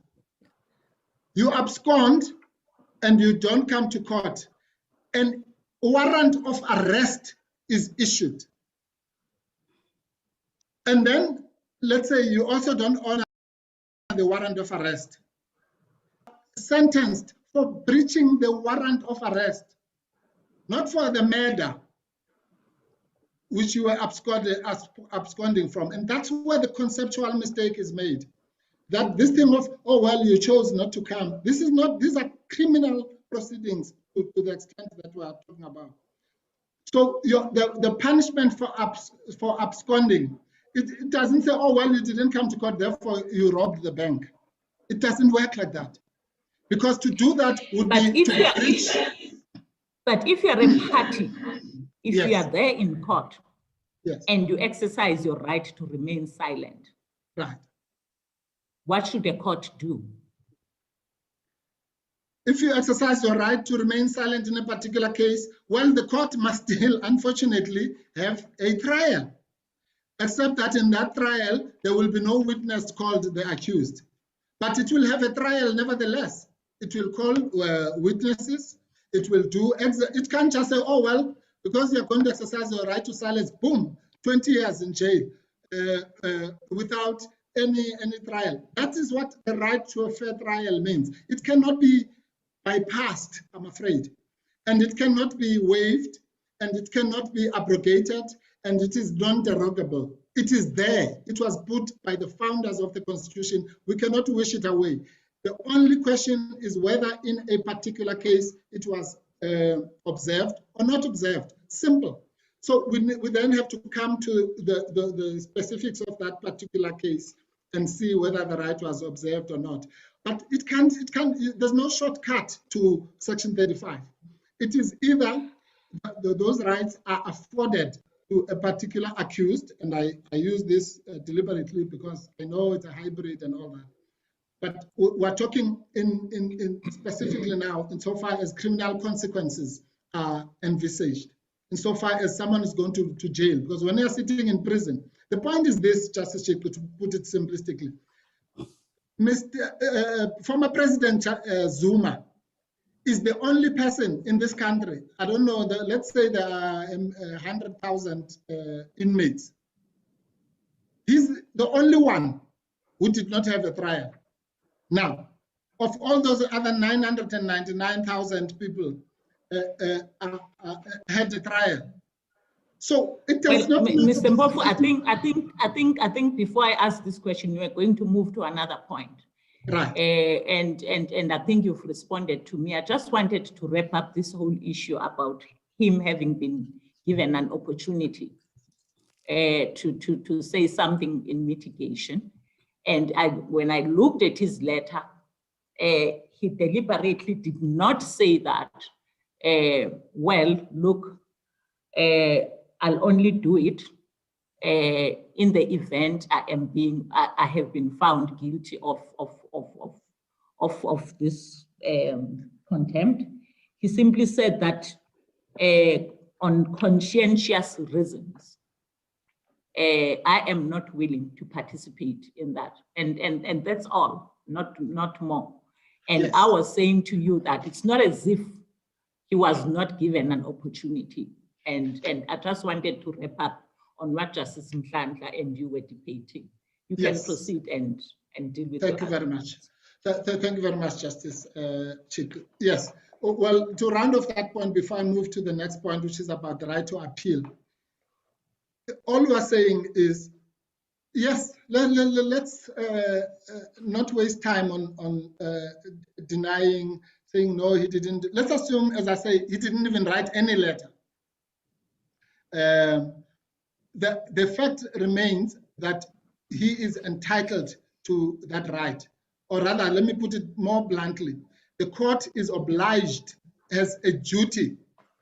You abscond, and you don't come to court, and warrant of arrest is issued, and then let's say you also don't honor the warrant of arrest, sentenced for breaching the warrant of arrest, not for the murder which you were absconding from. And that's where the conceptual mistake is made. That this thing of, oh, well, you chose not to come. This is not, these are criminal proceedings to the extent that we are talking about. So the punishment for absconding, it doesn't say, oh, well, you didn't come to court, therefore you robbed the bank. It doesn't work like that. Because to do that would be to breach. But if you're a party, if Yes. you are there in court, Yes. and you exercise your right to remain silent, Right. what should a court do? If you exercise your right to remain silent in a particular case, well, the court must still, unfortunately, have a trial. Except that in that trial, there will be no witness called the accused. But it will have a trial nevertheless. It will call witnesses. It will do, it can't just say, oh, well, because you're going to exercise your right to silence, boom, 20 years in jail without any trial. That is what the right to a fair trial means. It cannot be bypassed, I'm afraid. And it cannot be waived, and it cannot be abrogated, and it is non-derogable. It is there. It was put by the founders of the Constitution. We cannot wish it away. The only question is whether in a particular case it was observed or not observed. Simple. So we then have to come to the specifics of that particular case and see whether the right was observed or not. But it can't, there's no shortcut to Section 35. It is either those rights are afforded to a particular accused, and I use this deliberately because I know it's a hybrid and all that. But we're talking in specifically now insofar as criminal consequences are envisaged, insofar as someone is going to jail. Because when you're sitting in prison, the point is this, Justice Jacob, to put it simplistically. Former President Zuma is the only person in this country, I don't know, let's say there are 100,000 inmates. He's the only one who did not have a trial. Now, of all those other 999,000 people had a trial. So it does not. Mr. Mpofu, I think before I ask this question, we are going to move to another point. Right. And I think you've responded to me. I just wanted to wrap up this whole issue about him having been given an opportunity to say something in mitigation. And when I looked at his letter, he deliberately did not say that, well, look, I'll only do it in the event I have been found guilty of this contempt. He simply said that on conscientious reasons, I am not willing to participate in that, and that's all, not more. And yes. I was saying to you that it's not as if he was not given an opportunity. And I just wanted to wrap up on what Justice Mhlandla and you were debating. You yes. can proceed and deal with it. Thank you very much. Thank you very much, Justice Chiku. Yes. Well, to round off that point before I move to the next point, which is about the right to appeal. All we are saying is, yes, let's not waste time on denying, saying no, he didn't. Let's assume, as I say, he didn't even write any letter. The fact remains that he is entitled to that right. Or rather, let me put it more bluntly. The court is obliged, has a duty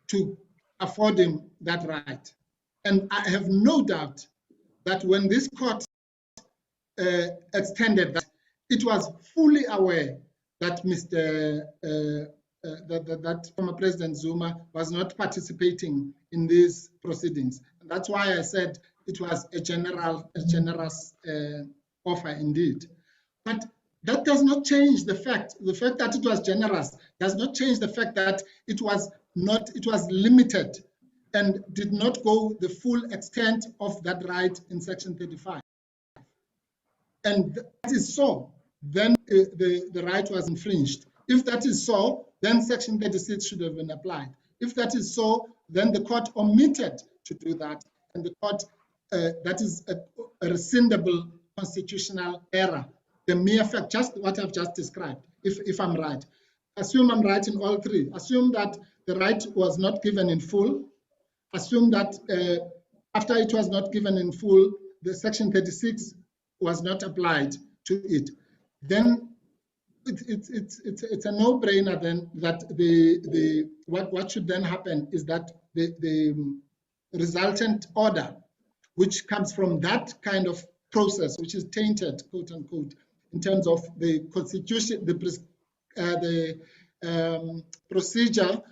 to afford him that right. And I have no doubt that when this court extended that, it was fully aware that that former President Zuma was not participating in these proceedings. And that's why I said it was a generous offer indeed. But that does not change the fact that it was generous does not change the fact that it was limited and did not go the full extent of that right in Section 35. And that is so, then the right was infringed. If that is so, then Section 36 should have been applied. If that is so, then the court omitted to do that, and the court, that is a rescindable constitutional error. The mere fact, just what I've just described, if I'm right. Assume I'm right in all three. Assume that the right was not given in full. Assume that after it was not given in full, the Section 36 was not applied to it. Then it's a no-brainer then that what should then happen is that the resultant order, which comes from that kind of process, which is tainted, quote unquote, in terms of the constitution, the procedure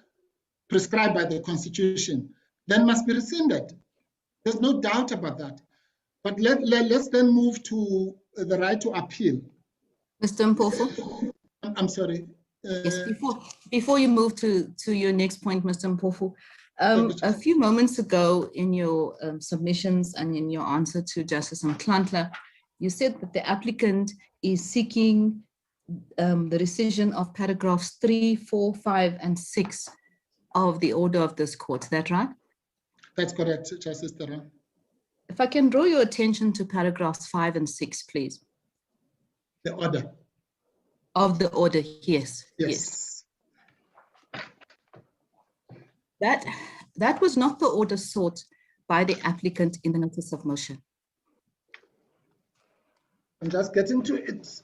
prescribed by the Constitution, then must be rescinded. There's no doubt about that. But let's then move to the right to appeal. Mr. Mpofu? I'm sorry. Yes, before you move to your next point, Mr. Mpofu, a few moments ago in your submissions and in your answer to Justice Mklantla, you said that the applicant is seeking the rescission of paragraphs 3, 4, 5, and 6 of the order of this court. Is that right? That's correct, Justice Theron. If I can draw your attention to paragraphs 5 and 6, please. The order. Of the order, yes. Yes. That was not the order sought by the applicant in the notice of motion. I'm just getting to it.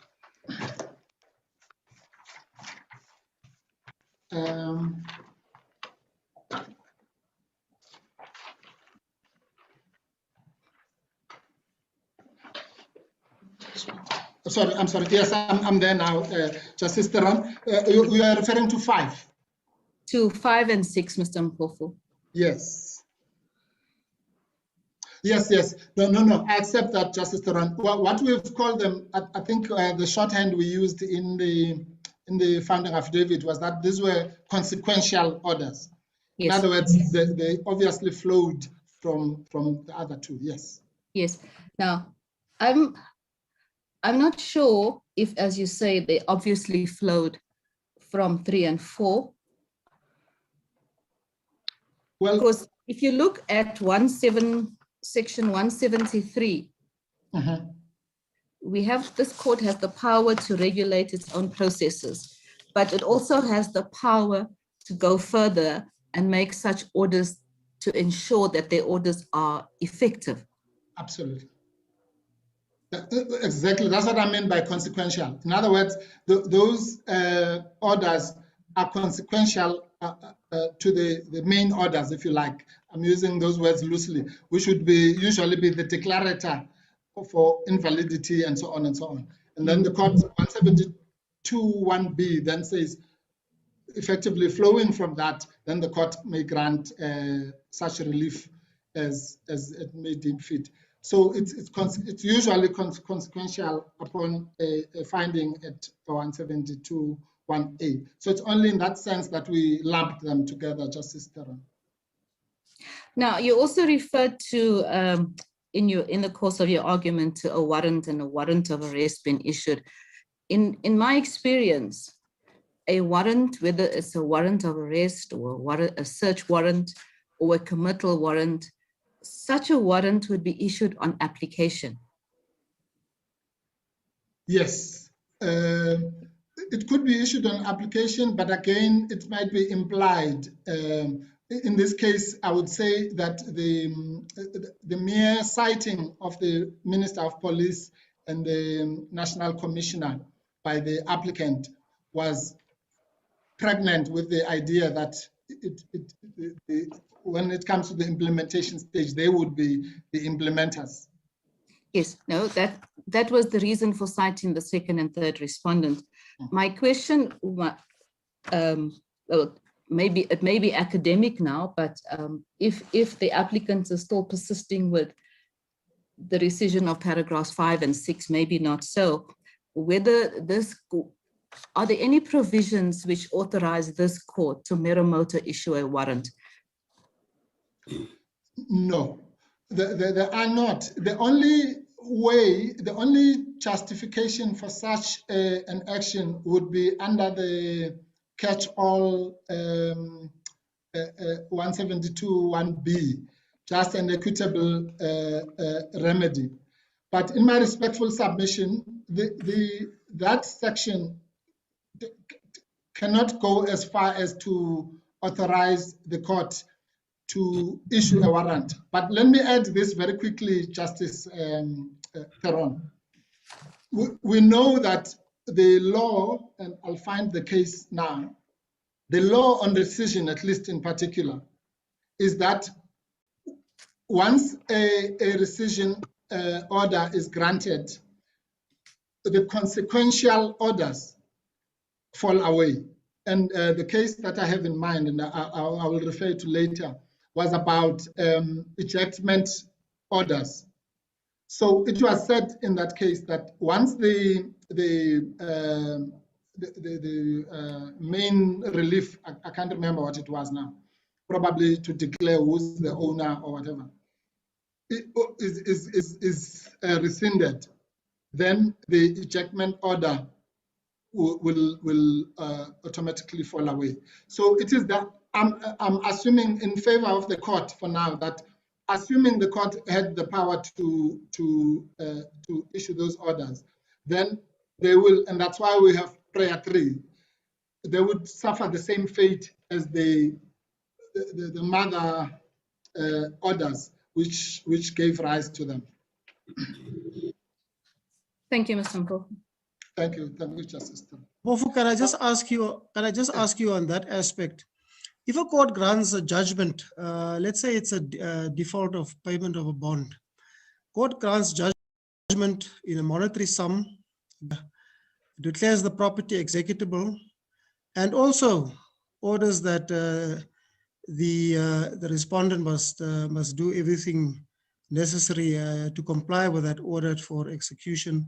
Sorry, I'm sorry. Yes, I'm there now, Justice Theron. You are referring to 5. To 5 and 6, Mr. Mpofu. Yes. Yes. No. I accept that, Justice Theron. What we've called them, I think the shorthand we used in the founding affidavit was that these were consequential orders. Yes. In other words, they obviously flowed from the other two. Yes. Yes. Now, I'm not sure if, as you say, they obviously flowed from 3 and 4. Well, because if you look at section 173, we have, this court has the power to regulate its own processes, but it also has the power to go further and make such orders to ensure that their orders are effective. Absolutely. Exactly, that's what I mean by consequential. In other words, those orders are consequential to the main orders, if you like. I'm using those words loosely, which would usually be the declarator for invalidity and so on and so on. And then the court 172(1)(b) then says, effectively flowing from that, then the court may grant such relief as it may deem fit. So it's usually consequential upon a finding at 172(1)(a). So it's only in that sense that we lumped them together, Justice Theron. Now, you also referred to, in the course of your argument, to a warrant and a warrant of arrest being issued. In my experience, a warrant, whether it's a warrant of arrest or a search warrant or a committal warrant, such a warrant would be issued on application. Yes, it could be issued on application, but again, it might be implied. In this case, I would say that the mere citing of the Minister of Police and the National Commissioner by the applicant was pregnant with the idea that when it comes to the implementation stage, they would be the implementers. Yes, no, that was the reason for citing the second and third respondent. My question, well, it may be academic now, but if the applicants are still persisting with the rescission of paragraphs 5 and 6, maybe not so. whether are there any provisions which authorize this court to mero moto issue a warrant? No, there are not. The only way, the only justification for such an action would be under the catch-all 172(1)(b, just an equitable remedy. But in my respectful submission, that section cannot go as far as to authorize the court to issue a warrant. But let me add this very quickly, Justice Theron. We know that the law, and I'll find the case now, the law on rescission, at least in particular, is that once a rescission order is granted, the consequential orders fall away. And the case that I have in mind, and I will refer to later, was about ejectment orders. So it was said in that case that once the main relief, I can't remember what it was now, probably to declare who's the owner or whatever, is rescinded, then the ejectment order will automatically fall away. So it is that I'm assuming in favor of the court for now that assuming the court had the power to issue those orders, then they will, and that's why we have prayer 3, they would suffer the same fate as the mother orders which gave rise to them. Thank you, Mr. Mpofu. Thank you, Justice. Mpofu, can I just ask you on that aspect? If a court grants a judgment, let's say it's a default of payment of a bond, court grants judgment in a monetary sum, declares the property executable, and also orders that the respondent must do everything necessary to comply with that order for execution,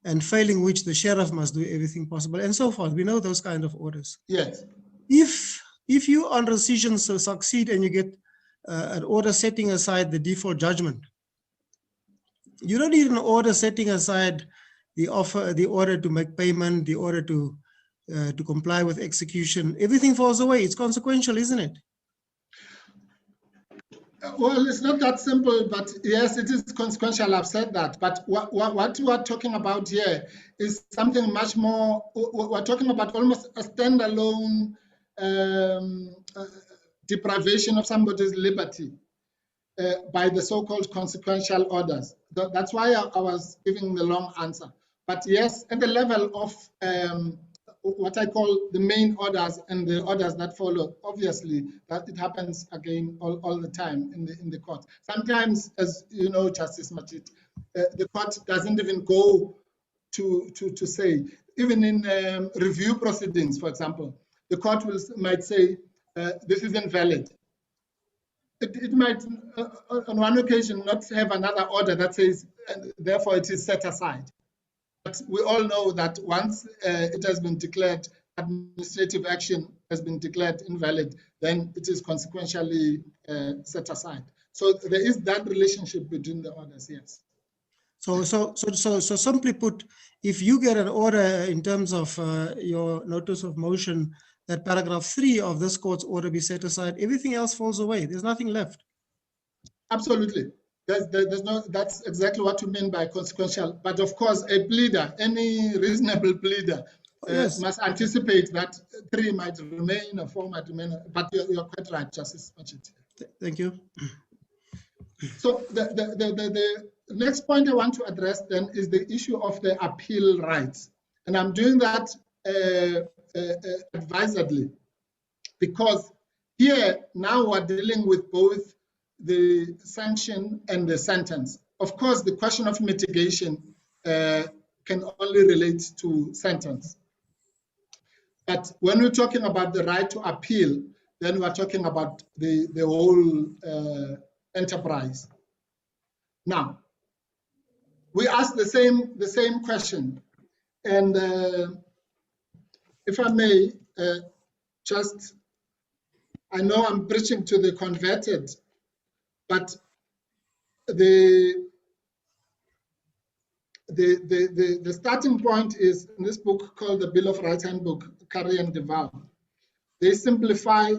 and failing which the sheriff must do everything possible, and so forth. We know those kind of orders. Yes. If you on rescission succeed and you get an order setting aside the default judgment, you don't need an order setting aside the order to make payment, the order to comply with execution. Everything falls away. It's consequential, isn't it? Well, it's not that simple, but yes, it is consequential. I've said that. But what we're talking about here is something much more. We're talking about almost a standalone deprivation of somebody's liberty by the so-called consequential orders. That's why I was giving the long answer. But yes, at the level of what I call the main orders and the orders that follow, obviously that it happens again all the time in the court. Sometimes, as you know, Justice Majid, the court doesn't even go to say, even in review proceedings, for example, the court might say, this is invalid. It might, on one occasion, not have another order that says, therefore it is set aside. But we all know that once it has been declared, administrative action has been declared invalid, then it is consequentially set aside. So there is that relationship between the orders, yes. So simply put, if you get an order in terms of your notice of motion that paragraph 3 of this court's order be set aside, everything else falls away. There's nothing left. Absolutely. There's no, that's exactly what you mean by consequential. But of course, a pleader, any reasonable pleader, yes, must anticipate that 3 might remain, or 4 might remain. But you're quite right, Justice Majid. Thank you. So the next point I want to address then is the issue of the appeal rights. And I'm doing that advisedly, because here now we're dealing with both the sanction and the sentence. Of course, the question of mitigation can only relate to sentence. But when we're talking about the right to appeal, then we're talking about the whole enterprise. Now, we ask the same question. And if I may, I know I'm preaching to the converted, but the starting point is in this book called the Bill of Rights Handbook, Curry and Deval. They simplify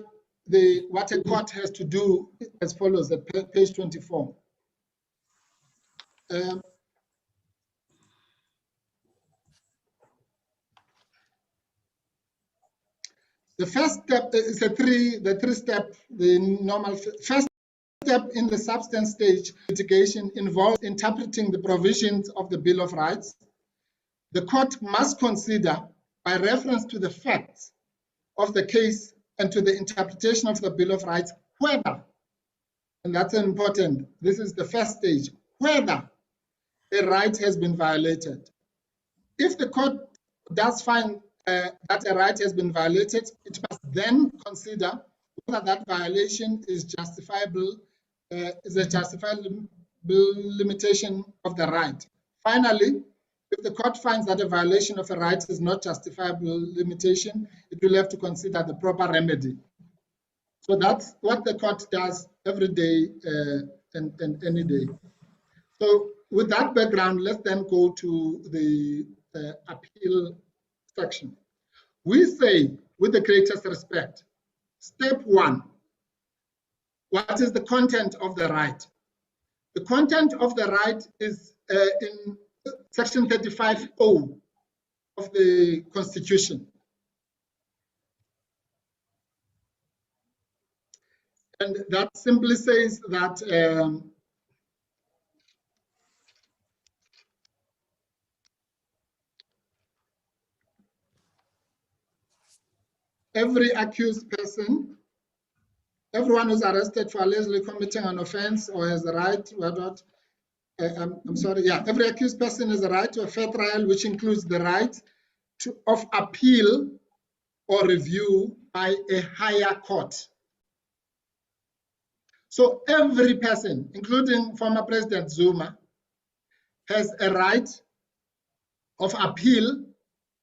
what a court has to do as follows at page 24. The first step is the normal first step in the substance stage litigation involves interpreting the provisions of the Bill of Rights. The court must consider, by reference to the facts of the case and to the interpretation of the Bill of Rights, whether, and that's important, this is the first stage, whether a right has been violated. If the court does find that a right has been violated, it must then consider whether that violation is justifiable, is a justifiable limitation of the right. Finally, if the court finds that a violation of a right is not justifiable limitation, it will have to consider the proper remedy. So that's what the court does every day and any day. So with that background, let's then go to the appeal section. We say, with the greatest respect, step one, what is the content of the right? The content of the right is in section 35(0) of the Constitution. And that simply says that every accused person, everyone who's arrested for allegedly committing an offense or has the right, every accused person has a right to a fair trial, which includes the right of appeal or review by a higher court. So every person, including former President Zuma, has a right of appeal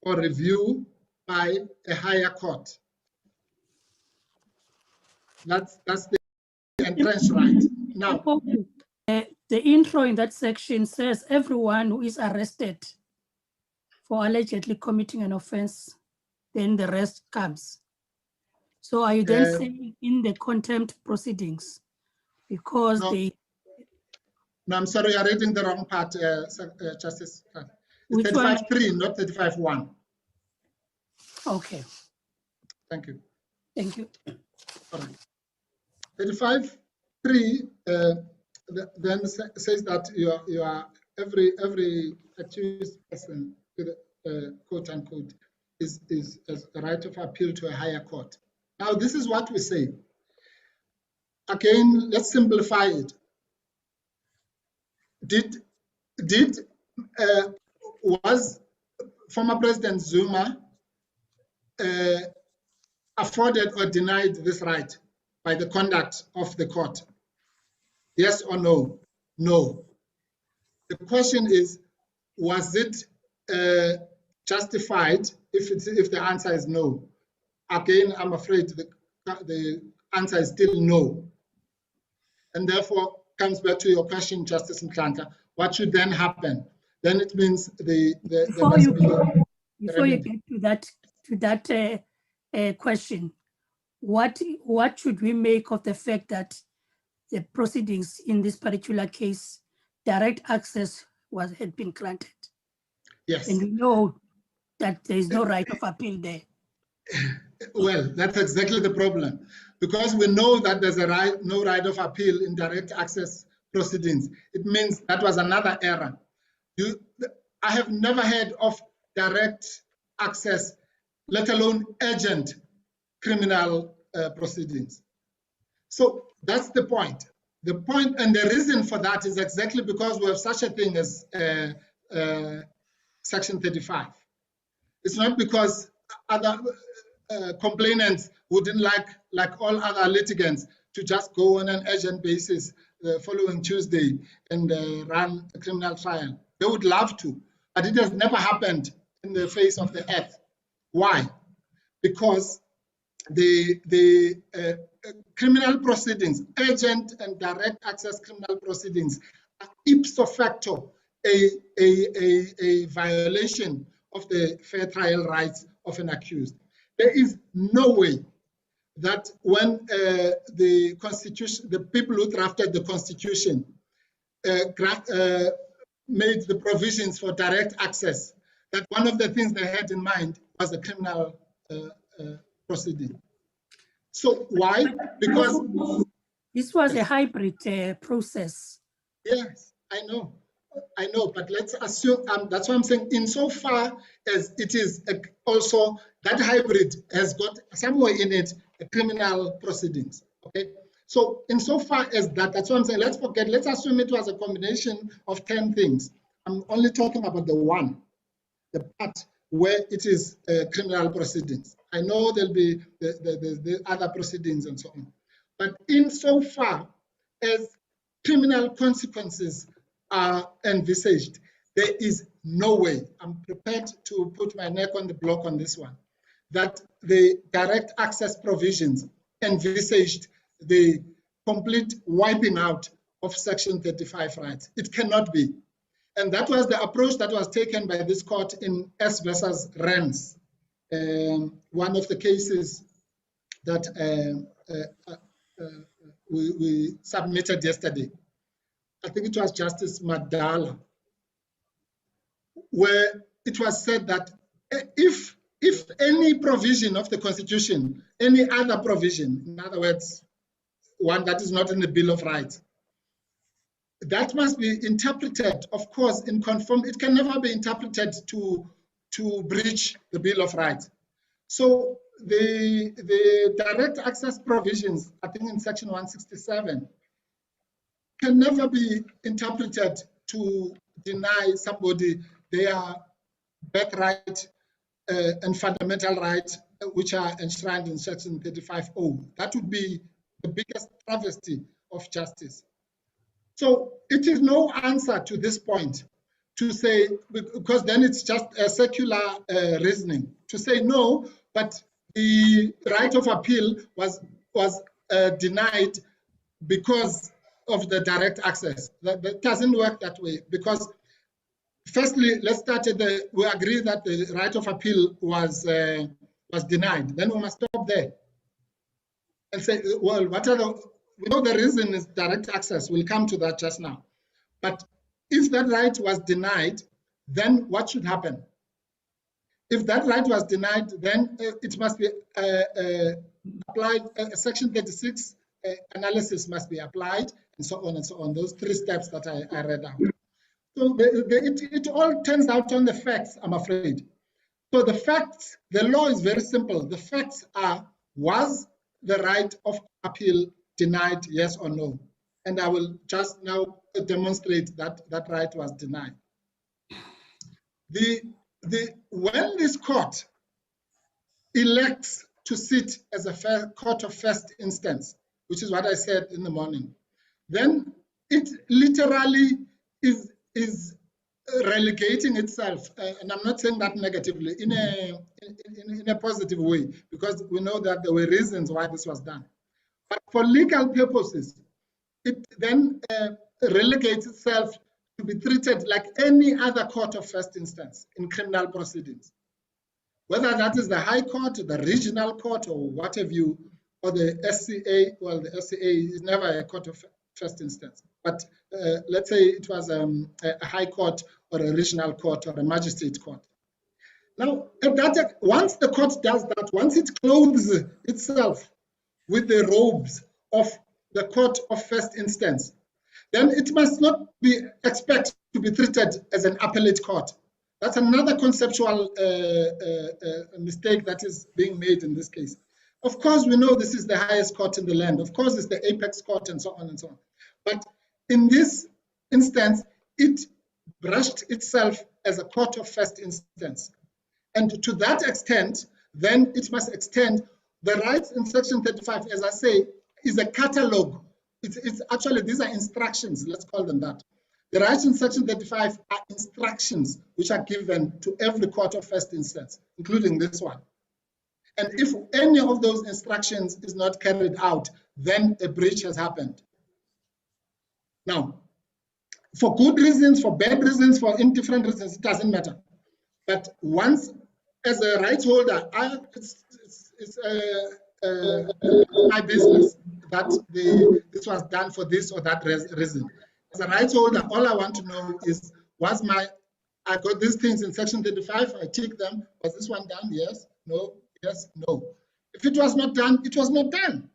or review by a higher court. That's the entrenched right. Now, the intro in that section says everyone who is arrested for allegedly committing an offense, then the rest comes. So are you then saying in the contempt proceedings, because no, no, I'm sorry, you're reading the wrong part, Justice. It's 35(3), not 35(1). Okay. Thank you. Thank you. All right. 35(3) then says that you are every accused person, quote unquote, is a right of appeal to a higher court. Now, this is what we say. Again, let's simplify it. Was former President Zuma afforded or denied this right by the conduct of the court? Yes or no? No. The question is, was it justified? If the answer is no, again, I'm afraid the answer is still no. And therefore, comes back to your question, Justice Mklanka, what should then happen? Then it means before you get to that question, what should we make of the fact that the proceedings in this particular case, direct access had been granted? Yes. And we know that there is no right of appeal there. Well, that's exactly the problem, because we know that there's no right of appeal in direct access proceedings. It means that was another error. I have never heard of direct access, let alone urgent criminal proceedings. So that's the point. The point and the reason for that is exactly because we have such a thing as Section 35. It's not because other complainants wouldn't like all other litigants to just go on an urgent basis the following Tuesday and run a criminal trial. They would love to, but it has never happened in the face of the earth. Why? Because the criminal proceedings, urgent and direct access criminal proceedings, are ipso facto a violation of the fair trial rights of an accused. There is no way that when the Constitution, the people who drafted the Constitution made the provisions for direct access, that one of the things they had in mind was a criminal proceeding. So why? Because this was a hybrid process. Yes, I know, but let's assume, that's what I'm saying, insofar as it is also, that hybrid has got somewhere in it a criminal proceedings, okay? So insofar as that's what I'm saying, let's assume it was a combination of 10 things. I'm only talking about the part where it is criminal proceedings. I know there'll be the other proceedings and so on. But insofar as criminal consequences are envisaged, there is no way, I'm prepared to put my neck on the block on this one, that the direct access provisions envisaged the complete wiping out of Section 35 rights. It cannot be. And that was the approach that was taken by this court in S versus Renz, one of the cases that we submitted yesterday. I think it was Justice Madala, where it was said that if any provision of the Constitution, any other provision, in other words, one that is not in the Bill of Rights, that must be interpreted, of course, in conform. It can never be interpreted to breach the Bill of Rights. So the direct access provisions, I think in Section 167, can never be interpreted to deny somebody their birthright and fundamental rights, which are enshrined in Section 35(0). That would be the biggest travesty of justice. So it is no answer to this point to say, because then it's just a secular reasoning, to say no, but the right of appeal was denied because of the direct access. That doesn't work that way, because firstly, let's start at we agree that the right of appeal was denied. Then we must stop there and say, well, what are we know the reason is direct access. We'll come to that just now. But if that right was denied, then what should happen? If that right was denied, then it must be applied, Section 36 analysis must be applied, and so on and so on, those 3 steps that I read out. So it all turns out on the facts, I'm afraid. So the facts, the law is very simple. The facts are, was the right of appeal denied, yes or no? And I will just now demonstrate that that right was denied. When this court elects to sit as a court of first instance, which is what I said in the morning, then it literally is relegating itself, and I'm not saying that negatively, in a positive way, because we know that there were reasons why this was done. But for legal purposes, it then relegates itself to be treated like any other court of first instance in criminal proceedings. Whether that is the High Court, the Regional Court, or what have you, or the SCA. Well, the SCA is never a court of first instance. But let's say it was a High Court or a Regional Court or a Magistrate Court. Now, once the court does that, once it clothes itself with the robes of the court of first instance, then it must not be expected to be treated as an appellate court. That's another conceptual mistake that is being made in this case. Of course, we know this is the highest court in the land. Of course, it's the apex court and so on and so on. But in this instance, it brushed itself as a court of first instance. And to that extent, then it must extend the rights in Section 35, as I say, is a catalog. It's actually, these are instructions, let's call them that. The rights in Section 35 are instructions which are given to every court of first instance, including this one. And if any of those instructions is not carried out, then a breach has happened. Now, for good reasons, for bad reasons, for indifferent reasons, it doesn't matter. But once, as a rights holder, it's my business that this was done for this or that reason. As a rights holder, all I want to know is, I got these things in Section 35, I tick them. Was this one done? Yes, no, yes, no. If it was not done, it was not done.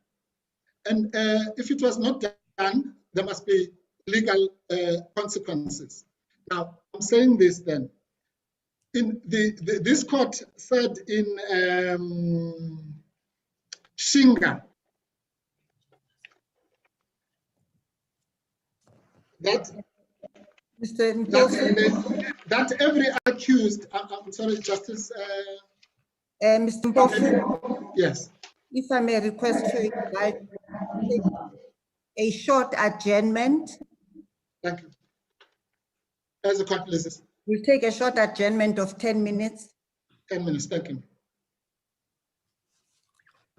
And if it was not done, there must be legal consequences. Now, I'm saying this then. In this court said in Shinga that every accused, I'm sorry, Justice. Mr. Mpofu, Yes. if I may request you take a short adjournment. Thank you. As a court pleases. We'll take a short adjournment of 10 minutes. 10 minutes, thank you.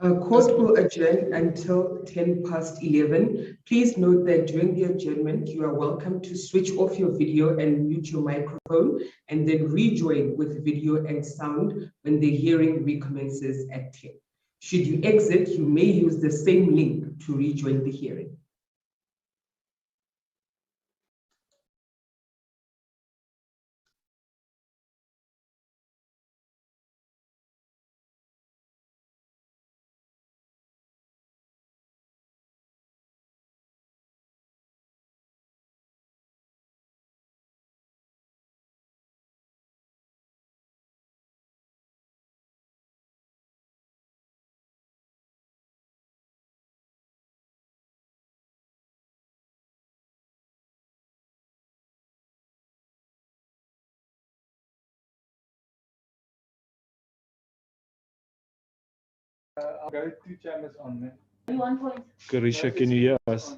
Court will adjourn until 11:10. Please note that during the adjournment, you are welcome to switch off your video and mute your microphone, and then rejoin with video and sound when the hearing recommences at 10. Should you exit, you may use the same link to rejoin the hearing. I'll go 2 chambers on there. Carisha, can you hear us?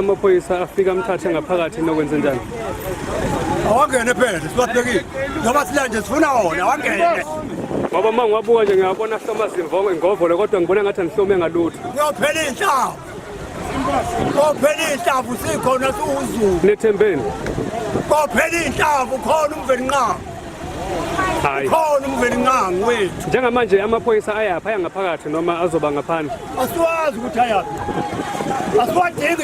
amaphoyisa afika amthathe ngaphakathi nokwenza njani? Awangene phela sibabhekile ngoba silanje sifuna wona awangene. Ngoba uma ngiwabuka nje ngiyabona hlomazimvongo ingovolo kodwa ngibona ngathi anihlome ngalutho. Kuyophela inhlavu. Kuyophela inhlavu sikhona siwuZulu. Nethembeni. Kuyophela inhlavu khona umveli nqa. Hayi. Khona umveli nqa ngwethu. Njengamanje amaphoyisa ayaphi aya ngaphakathi noma azoba ngaphandle? Asiwazi ukuthi ayaphi. Asiwadingi.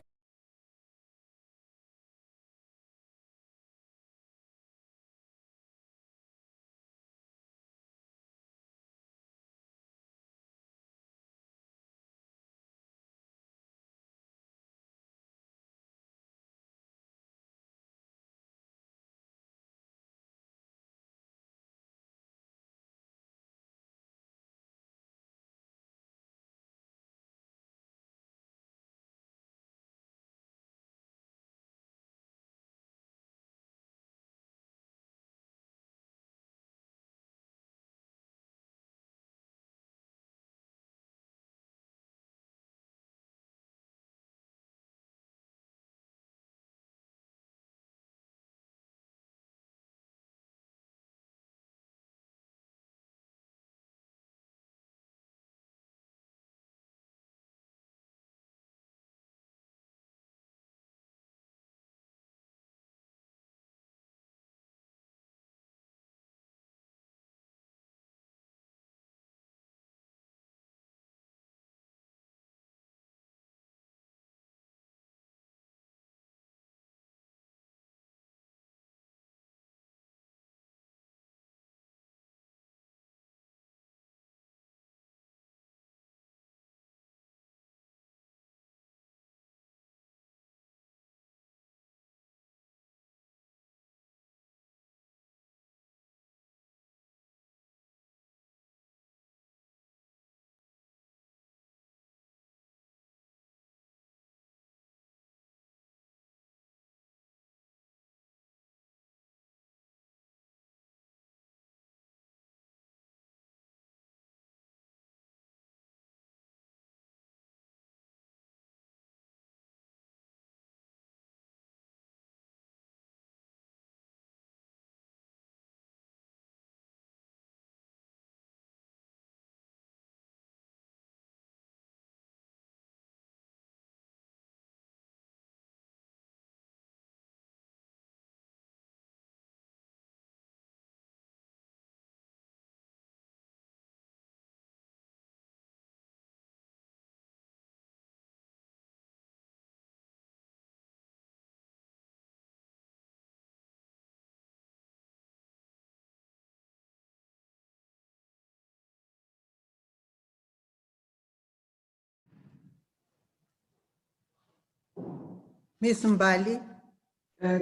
Ms. Mbali.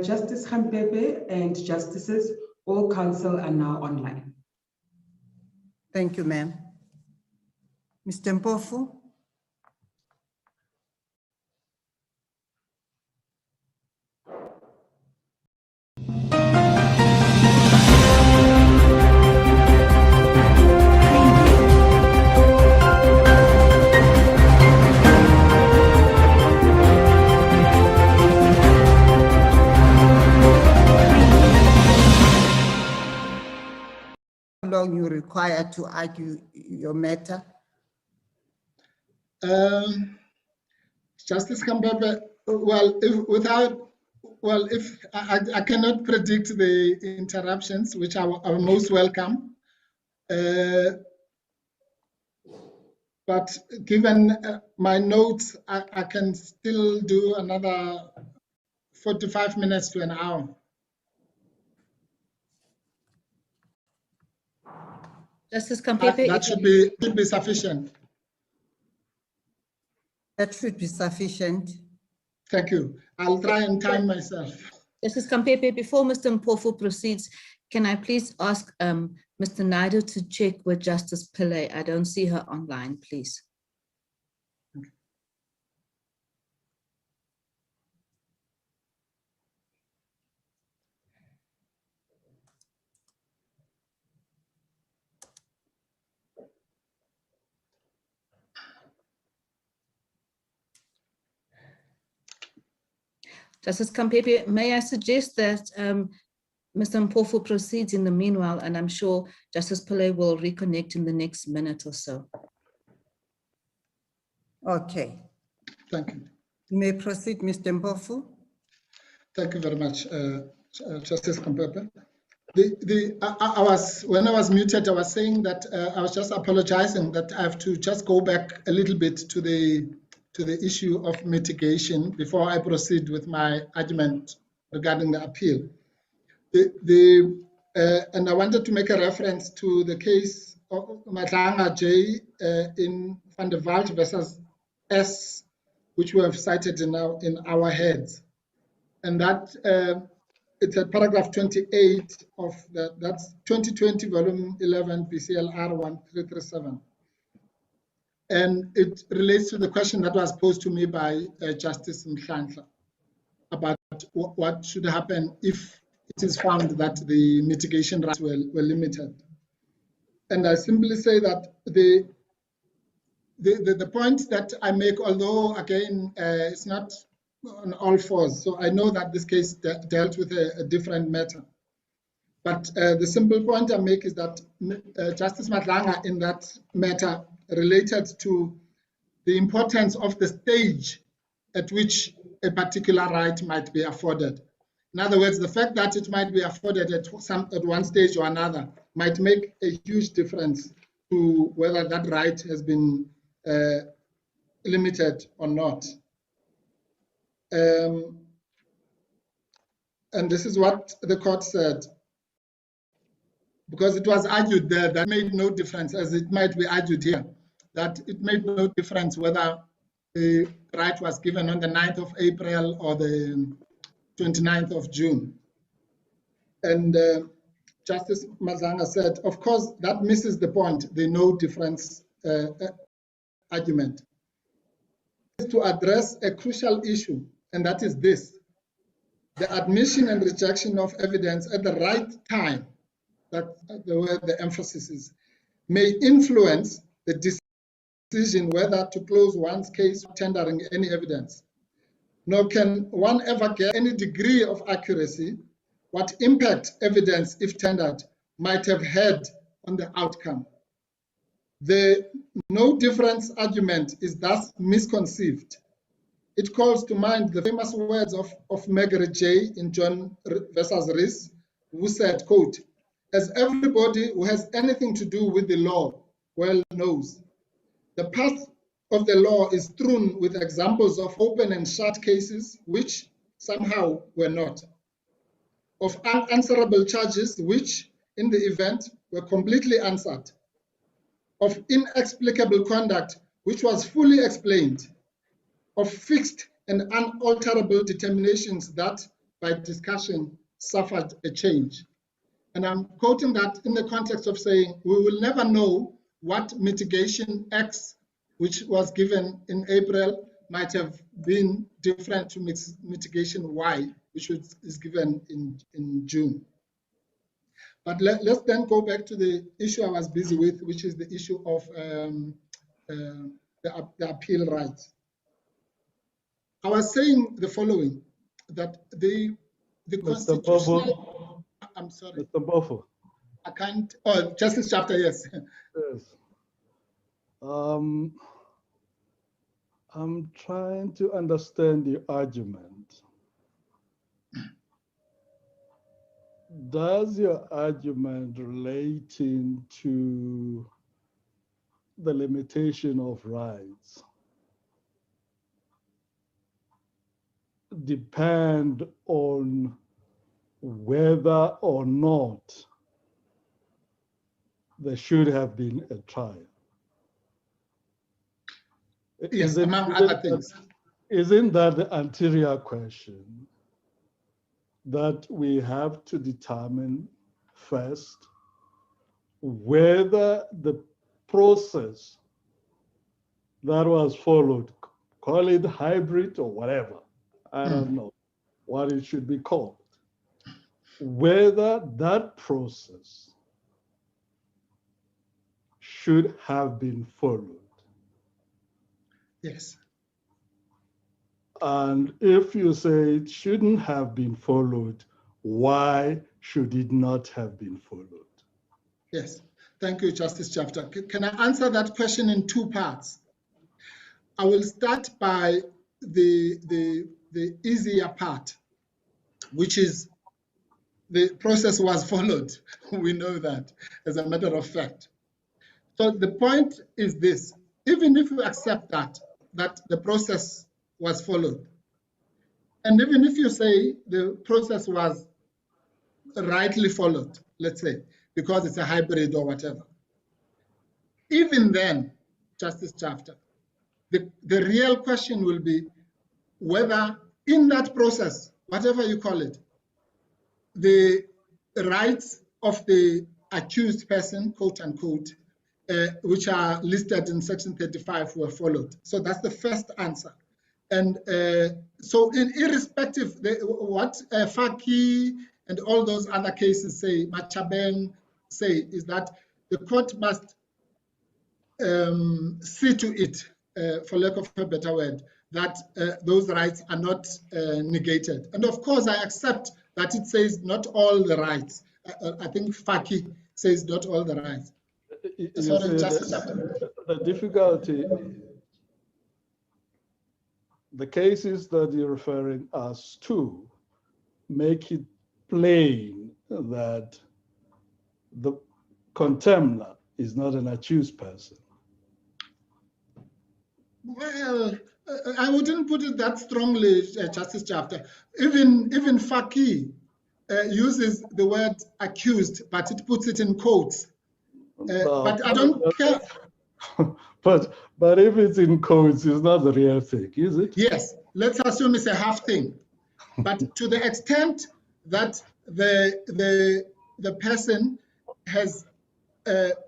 Justice Khampepe and justices, all counsel are now online. Thank you, ma'am. Mr. Mpofu. How long you require to argue your matter? Justice Khampepe, if I cannot predict the interruptions, which are most welcome, but given my notes, I can still do another 45 minutes to an hour. Justice Khampepe, That should be sufficient. That should be sufficient. Thank you. I'll try and time myself. Justice Khampepe, before Mr. Mpofu proceeds, can I please ask Mr. Naidu to check with Justice Pillay? I don't see her online, please. Justice Kampepe, may I suggest that Mr. Mpofu proceeds in the meanwhile, and I'm sure Justice Pillay will reconnect in the next minute or so. Okay. Thank you. You may proceed, Mr. Mpofu. Thank you very much, Justice Kampepe. When I was muted, I was saying that I was just apologizing that I have to just go back a little bit to the issue of mitigation before I proceed with my argument regarding the appeal. And I wanted to make a reference to the case of Madlanga J in Van der Walt versus S, which we have cited in our heads. And that it's at paragraph 28 of that's 2020 volume 11 BCLR 1337. And it relates to the question that was posed to me by Justice Mhlanhla about what should happen if it is found that the mitigation rights were limited. And I simply say that the point that I make, although again, it's not on all fours, so I know that this case dealt with a different matter. But the simple point I make is that Justice Madlanga in that matter related to the importance of the stage at which a particular right might be afforded. In other words, the fact that it might be afforded at one stage or another might make a huge difference to whether that right has been limited or not. And this is what the court said, because it was argued there that made no difference, as it might be argued here, that it made no difference whether the right was given on the 9th of April or the 29th of June. And Justice Mazanga said, of course, that misses the point, the no difference argument. To address a crucial issue, and that is this: the admission and rejection of evidence at the right time, that's where the emphasis is, may influence the decision whether to close one's case tendering any evidence. Nor can one ever get any degree of accuracy what impact evidence, if tendered, might have had on the outcome. The no difference argument is thus misconceived. It calls to mind the famous words of Margaret J. in John versus Rees, who said, quote, "As everybody who has anything to do with the law well knows, the path of the law is strewn with examples of open and shut cases which somehow were not, of unanswerable charges which, in the event, were completely answered, of inexplicable conduct which was fully explained, of fixed and unalterable determinations that, by discussion, suffered a change." And I'm quoting that in the context of saying we will never know what mitigation X, which was given in April, might have been different to mitigation Y, which is given in June. But let's then go back to the issue I was busy with, which is the issue of the appeal rights. I was saying the following, that the Constitution... I'm sorry. Mr. Mpofu. I can't... Oh, Justice Chapter, yes. Yes. I'm trying to understand the argument. Does your argument relating to the limitation of rights depend on whether or not there should have been a trial? Yes, among other things. Isn't that the anterior question that we have to determine first whether the process that was followed, call it hybrid or whatever, I don't know what it should be called, whether that process should have been followed? Yes. And if you say it shouldn't have been followed, why should it not have been followed? Yes, thank you, Justice Chapter. Can I answer that question in two parts? I will start by the easier part, which is the process was followed. We know that as a matter of fact. So the point is this: even if you accept that the process was followed, and even if you say the process was rightly followed, let's say, because it's a hybrid or whatever, even then, Justice Chafter, the real question will be whether in that process, whatever you call it, the rights of the accused person, quote unquote, which are listed in Section 35 were followed. So that's the first answer. And so irrespective what Faki and all those other cases say, Machabeng say, is that the court must see to it, for lack of a better word, that those rights are not negated. And of course, I accept that it says not all the rights. I think Faki says not all the rights. Sorry, the difficulty, the cases that you're referring us to make it plain that the contemner is not an accused person. Well, I wouldn't put it that strongly, Justice Chafter. Even Faki uses the word accused, but it puts it in quotes. But I don't care. But if it's in quotes, it's not the real thing, is it? Yes, let's assume it's a half thing. But to the extent that the person has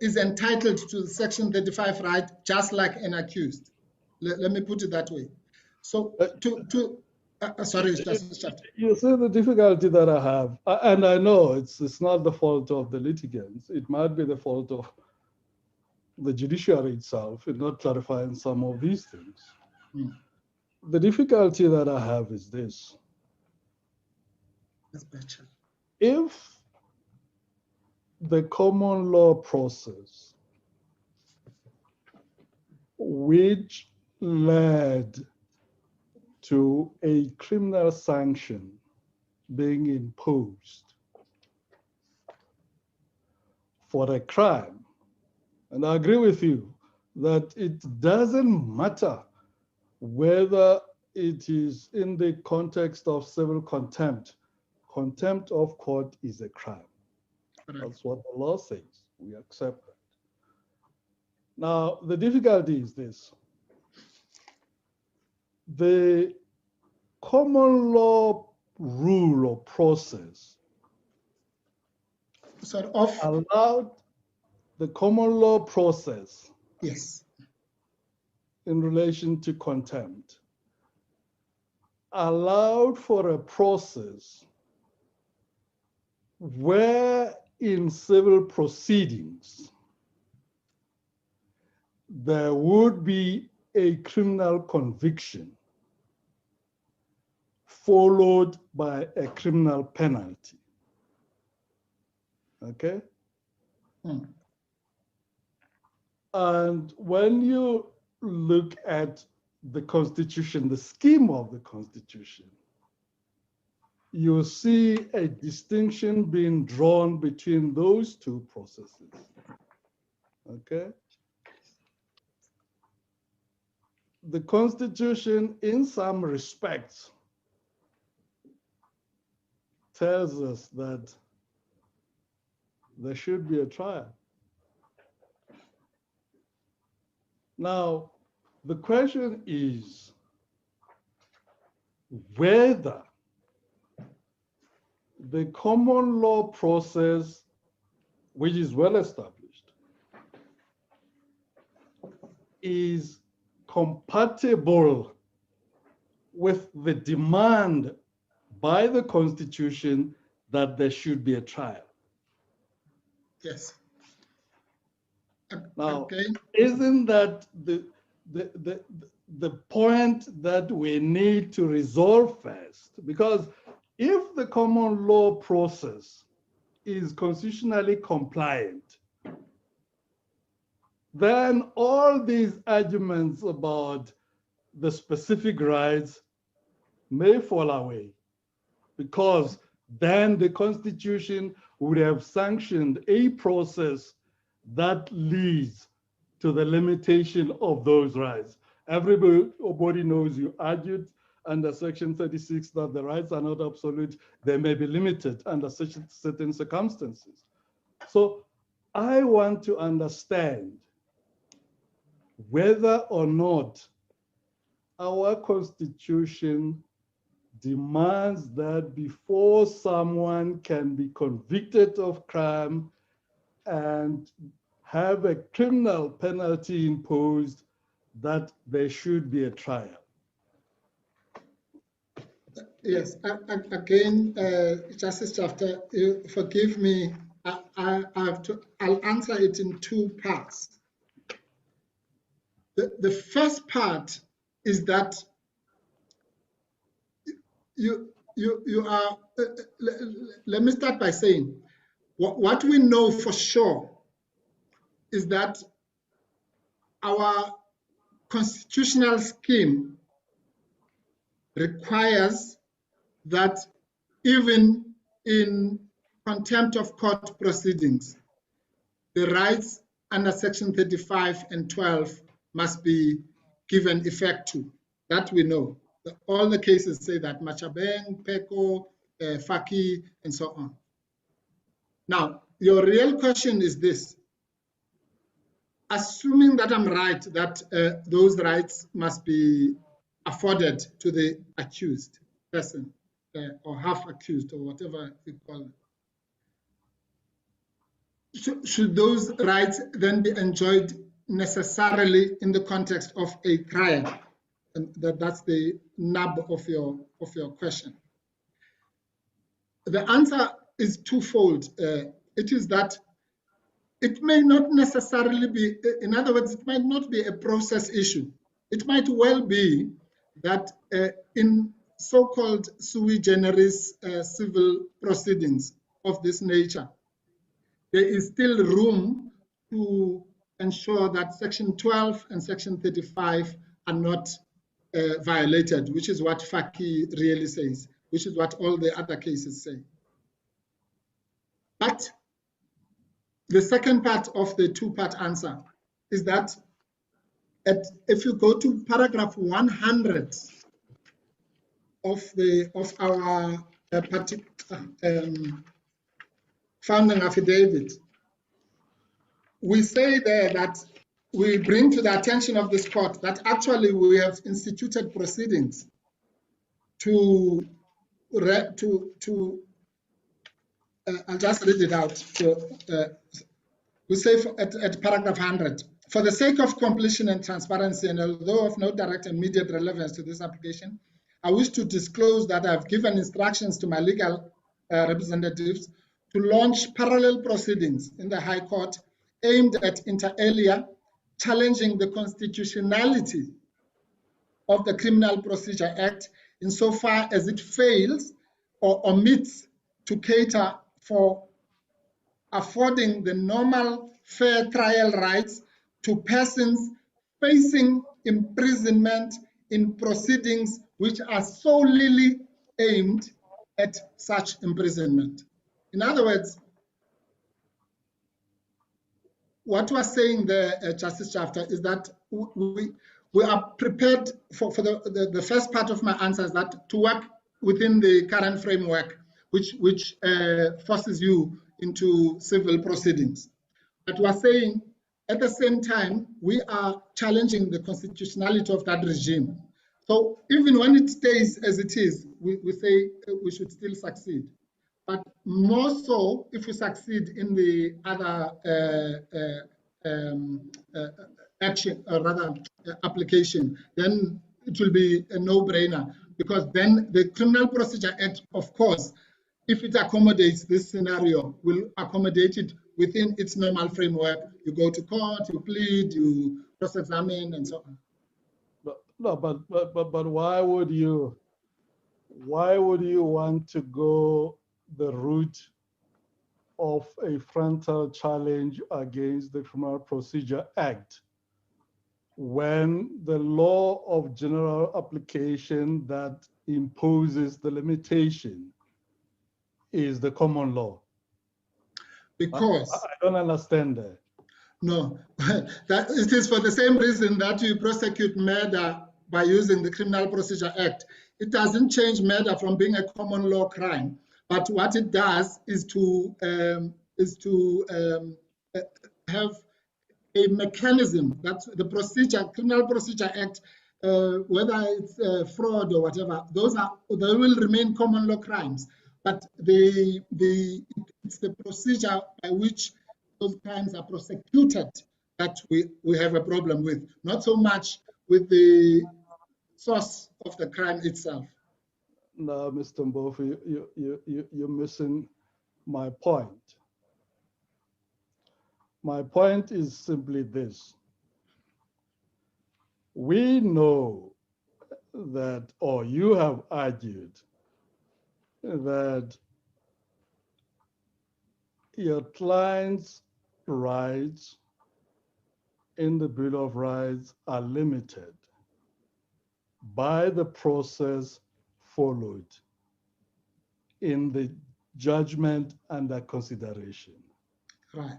is entitled to the Section 35 right, just like an accused. Let me put it that way. So sorry, Justice Chafter. You see the difficulty that I have, and I know it's not the fault of the litigants. It might be the fault of the judiciary itself in not clarifying some of these things. The difficulty that I have is this. If the common law process, which led to a criminal sanction being imposed for a crime, and I agree with you that it doesn't matter whether it is in the context of civil contempt. Contempt of court is a crime. That's what the law says. We accept that. Now, the difficulty is this. The common law rule or process allowed the common law process, yes, in relation to contempt, allowed for a process where in civil proceedings there would be a criminal conviction followed by a criminal penalty. Okay? And when you look at the Constitution, the scheme of the Constitution, you see a distinction being drawn between those two processes. Okay? The Constitution, in some respects, tells us that there should be a trial. Now, the question is whether the common law process, which is well established, is compatible with the demand by the Constitution that there should be a trial. Yes. Now, isn't that the the point that we need to resolve first, because if the common law process is constitutionally compliant, then all these arguments about the specific rights may fall away, because then the Constitution would have sanctioned a process that leads to the limitation of those rights. Everybody knows you argued under Section 36 that the rights are not absolute, they may be limited under certain circumstances. So I want to understand whether or not our Constitution demands that before someone can be convicted of crime and have a criminal penalty imposed, that there should be a trial. Yes, again, Justice Chafter, forgive me, I'll answer it in two parts. The first part is that you are, let me start by saying, what we know for sure is that our constitutional scheme requires that even in contempt of court proceedings, the rights under Section 35 and 12 must be given effect to. That we know. All the cases say that, Machabeng, Peko, Faki, and so on. Now, your real question is this. Assuming that I'm right, that those rights must be afforded to the accused person, or half accused, or whatever you call it. Should those rights then be enjoyed necessarily in the context of a trial? And that's the nub of your question. The answer is twofold. It is that it may not necessarily be, in other words, it might not be a process issue. It might well be that in so-called sui generis civil proceedings of this nature, there is still room to ensure that Section 12 and Section 35 are not violated, which is what Faki really says, which is what all the other cases say. But the second part of the two-part answer is that if you go to paragraph 100 of our founding affidavit, we say there that we bring to the attention of this court that actually we have instituted proceedings to I'll just read it out. We say at paragraph 100, for the sake of completion and transparency, and although of no direct immediate relevance to this application, I wish to disclose that I've given instructions to my legal representatives to launch parallel proceedings in the High Court aimed at inter alia challenging the constitutionality of the Criminal Procedure Act insofar as it fails or omits to cater for affording the normal fair trial rights to persons facing imprisonment in proceedings which are solely aimed at such imprisonment. In other words, what we're saying there, Justice Chafter, is that we are prepared for the first part of my answer is that to work within the current framework, which forces you into civil proceedings. But we're saying at the same time, we are challenging the constitutionality of that regime. So even when it stays as it is, we say we should still succeed. But more so, if we succeed in the other action, or rather application, then it will be a no-brainer, because then the Criminal Procedure Act, of course, if it accommodates this scenario, will accommodate it within its normal framework. You go to court, you plead, you cross-examine, and so on. No, but why would you want to go the route of a frontal challenge against the Criminal Procedure Act when the law of general application that imposes the limitation is the common law? Because I don't understand that. no, that it is for the same reason that you prosecute murder by using the Criminal Procedure Act. It doesn't change murder from being a common law crime, but what it does is to have a mechanism that the procedure, Criminal Procedure Act, whether it's fraud or whatever, they will remain common law crimes. But it's the procedure by which those crimes are prosecuted that we have a problem with, not so much with the source of the crime itself. No, Mr. Mbofu, you're missing my point. My point is simply this. We know that, or you have argued that your client's rights in the Bill of Rights are limited by the process followed in the judgment under consideration. Right.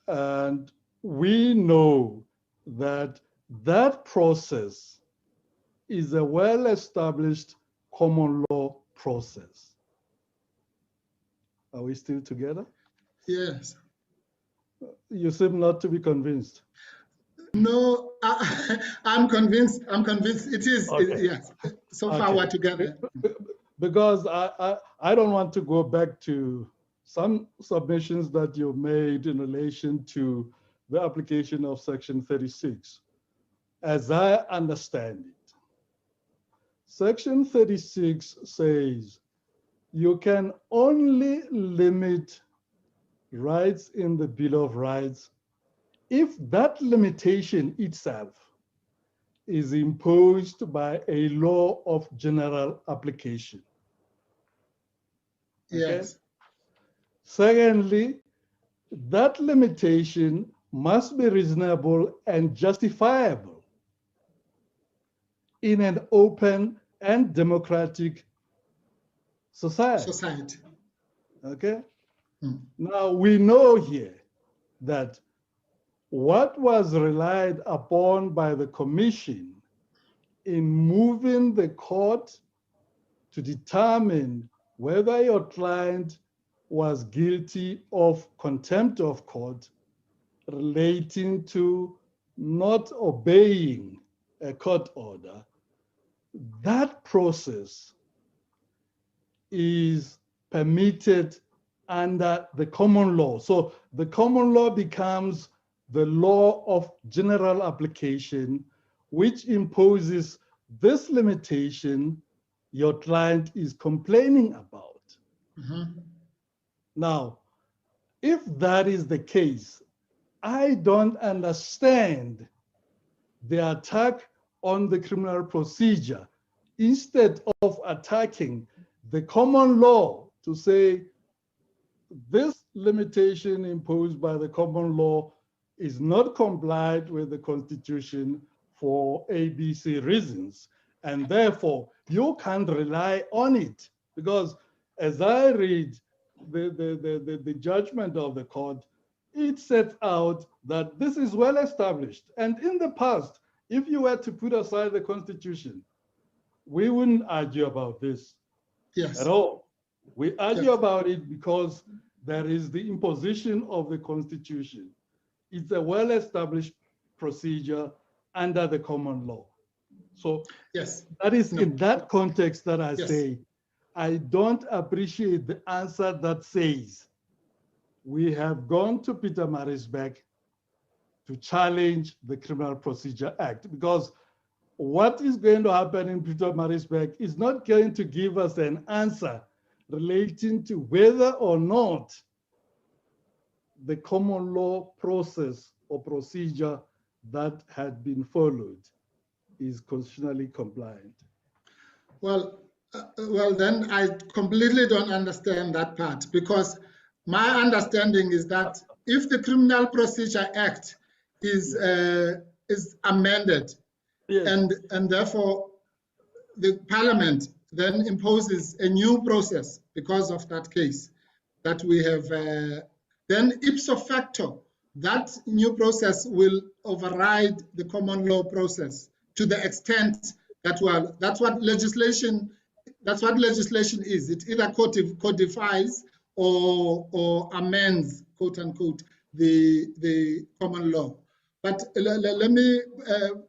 And we know that that process is a well-established common law process. Are we still together? Yes. You seem not to be convinced. No, I'm convinced. I'm convinced it is. Okay. Yes. So far, we're together. Because I don't want to go back to some submissions that you made in relation to the application of Section 36. As I understand it, Section 36 says you can only limit rights in the Bill of Rights if that limitation itself is imposed by a law of general application. Okay? Yes. Secondly, that limitation must be reasonable and justifiable in an open and democratic society. Okay? Now we know here that what was relied upon by the Commission in moving the court to determine whether your client was guilty of contempt of court relating to not obeying a court order, that process is permitted under the common law. So the common law becomes the law of general application, which imposes this limitation your client is complaining about. Now, if that is the case, I don't understand the attack on the criminal procedure instead of attacking the common law to say this limitation imposed by the common law is not complied with the Constitution for ABC reasons, and therefore you can't rely on it. Because as I read the judgment of the court, it sets out that this is well established. And in the past, if you were to put aside the Constitution, we wouldn't argue about this at all. We argue about it because there is the imposition of the Constitution. It's a well-established procedure under the common law. So that is in that context that I say, I don't appreciate the answer that says, we have gone to Pietermaritzburg to challenge the Criminal Procedure Act, because what is going to happen in Pietermaritzburg is not going to give us an answer relating to whether or not the common law process or procedure that had been followed is constitutionally compliant? Well, then I completely don't understand that part, because my understanding is that if the Criminal Procedure Act is amended, yes, and therefore the Parliament then imposes a new process because of that case that we have, then ipso facto, that new process will override the common law process to the extent that, well, that's what legislation is. It either codifies or amends, quote unquote, the common law. But let me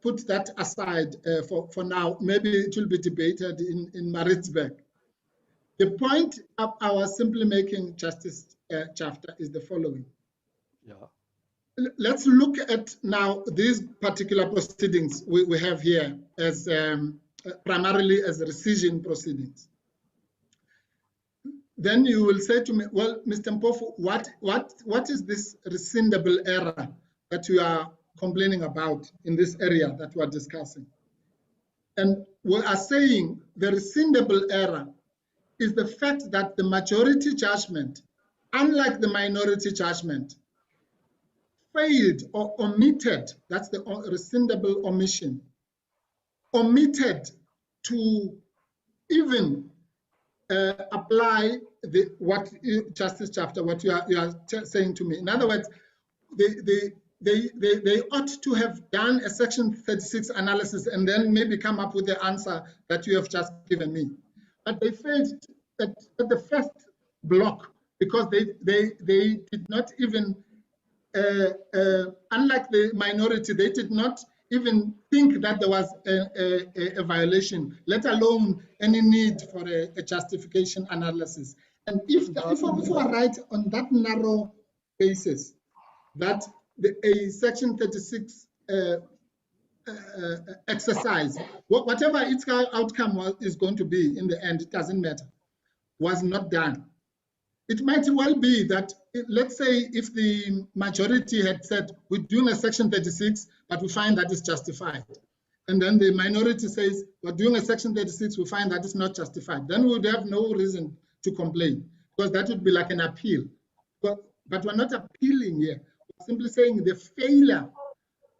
put that aside for now. Maybe it will be debated in Maritzburg. The point I was simply making, Justice Chafter, is the following. yeah. Let's look at now these particular proceedings we have here as primarily as rescission proceedings. Then you will say to me, well, Mr. Mpofu, what is this rescindable error that you are complaining about in this area that we are discussing? And we are saying the rescindable error is the fact that the majority judgment, unlike the minority judgment, failed or omitted, that's the rescindable omission, omitted to even apply what Justice Chafter, what you are saying to me. In other words, they ought to have done a Section 36 analysis and then maybe come up with the answer that you have just given me. But they failed at the first block because they did not even, unlike the minority, they did not even think that there was a violation, let alone any need for a justification analysis. And if we are right on that narrow basis, that a Section 36 exercise, whatever its outcome is going to be in the end, it doesn't matter, was not done. It might well be that, let's say, if the majority had said, we're doing a Section 36, but we find that it's justified. And then the minority says, we're doing a Section 36, we find that it's not justified. Then we would have no reason to complain, because that would be like an appeal. But we're not appealing here. We're simply saying the failure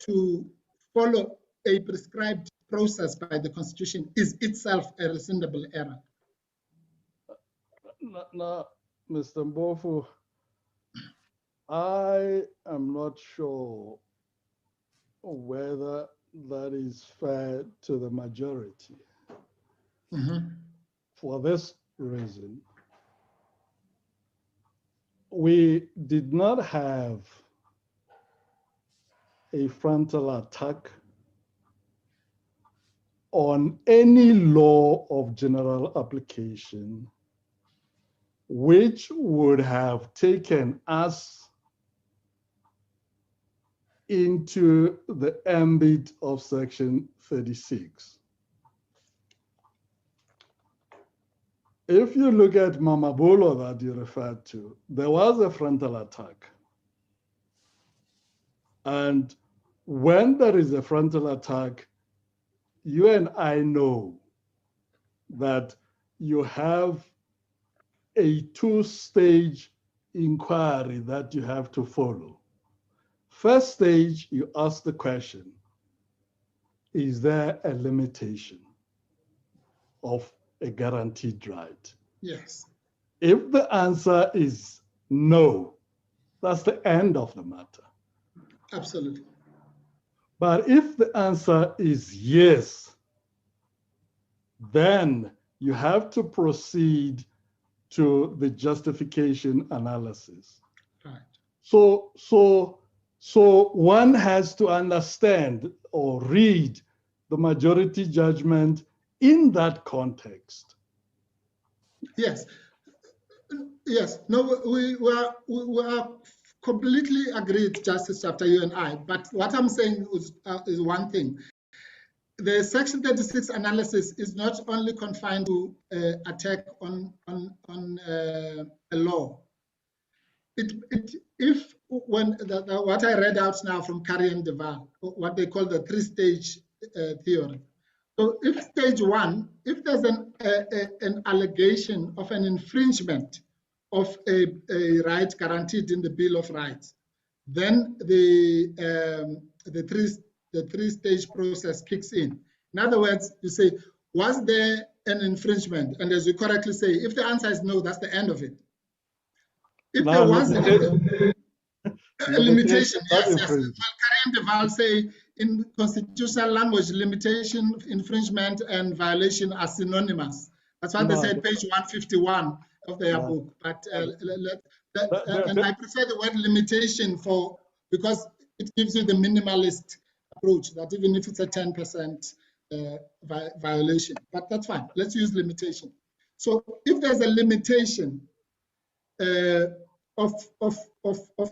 to follow a prescribed process by the Constitution is itself a rescindable error. Now, Mr. Mpofu, I am not sure whether that is fair to the majority. For this reason, we did not have a frontal attack on any law of general application which would have taken us into the ambit of Section 36. If you look at Mamabulo that you referred to, there was a frontal attack. And when there is a frontal attack, you and I know that you have a two-stage inquiry that you have to follow. First stage, you ask the question, is there a limitation of a guaranteed right? Yes. If the answer is no, that's the end of the matter. Absolutely. But if the answer is yes, then you have to proceed to the justification analysis. Right. So one has to understand or read the majority judgment in that context. Yes. Yes. No, we are completely agreed, Justice Chafter, you and I. But what I'm saying is one thing. The Section 36 analysis is not only confined to attack on a law. It if when what I read out now from Curry and Deval, what they call the three-stage theory. So if stage one, if there's an allegation of an infringement of a right guaranteed in the Bill of Rights, then the three-stage process kicks in. In other words, you say, was there an infringement? And as you correctly say, if the answer is no, that's the end of it. If there was a limitation, yes. Well, Karen Deval say in constitutional language, limitation, infringement, and violation are synonymous. That's why they said page 151 of their book. But and I prefer the word limitation because it gives you the minimalist approach that even if it's a 10% violation, but that's fine. Let's use limitation. So if there's a limitation of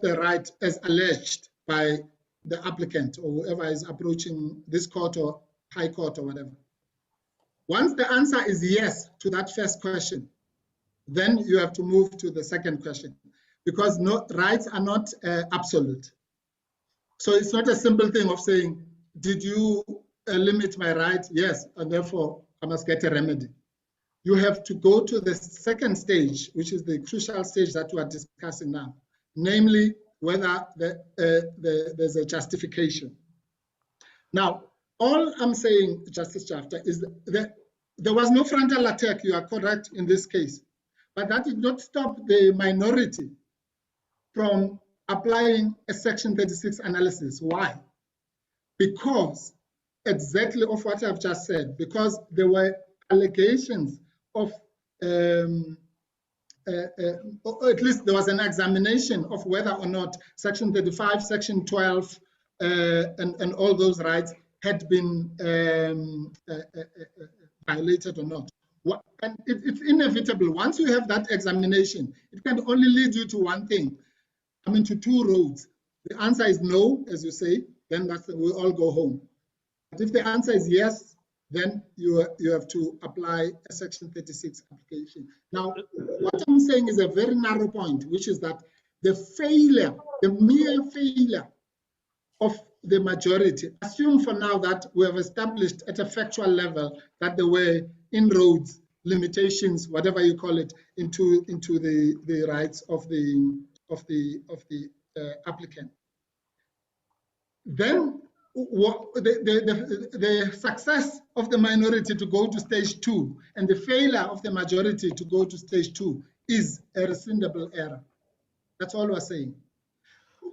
the right as alleged by the applicant or whoever is approaching this court or high court or whatever. Once the answer is yes to that first question, then you have to move to the second question, because rights are not absolute. So it's not a simple thing of saying, did you limit my right? Yes, and therefore I must get a remedy. You have to go to the second stage, which is the crucial stage that we are discussing now, namely whether there's a justification. Now, all I'm saying, Justice Chafter, is that there was no frontal attack. You are correct in this case, but that did not stop the minority from applying a Section 36 analysis. Why? Because exactly of what I've just said, because there were allegations of, or at least there was an examination of whether or not Section 35, Section 12, and all those rights had been violated or not. And it's inevitable. Once you have that examination, it can only lead you to one thing. I mean, to two roads. The answer is no, as you say, then we'll all go home. But if the answer is yes, then you have to apply a Section 36 application. Now, what I'm saying is a very narrow point, which is that the mere failure of the majority, assume for now that we have established at a factual level that there were inroads, limitations, whatever you call it, into the rights of the applicant. Then the success of the minority to go to stage 2 and the failure of the majority to go to stage 2 is a rescindable error. That's all we're saying.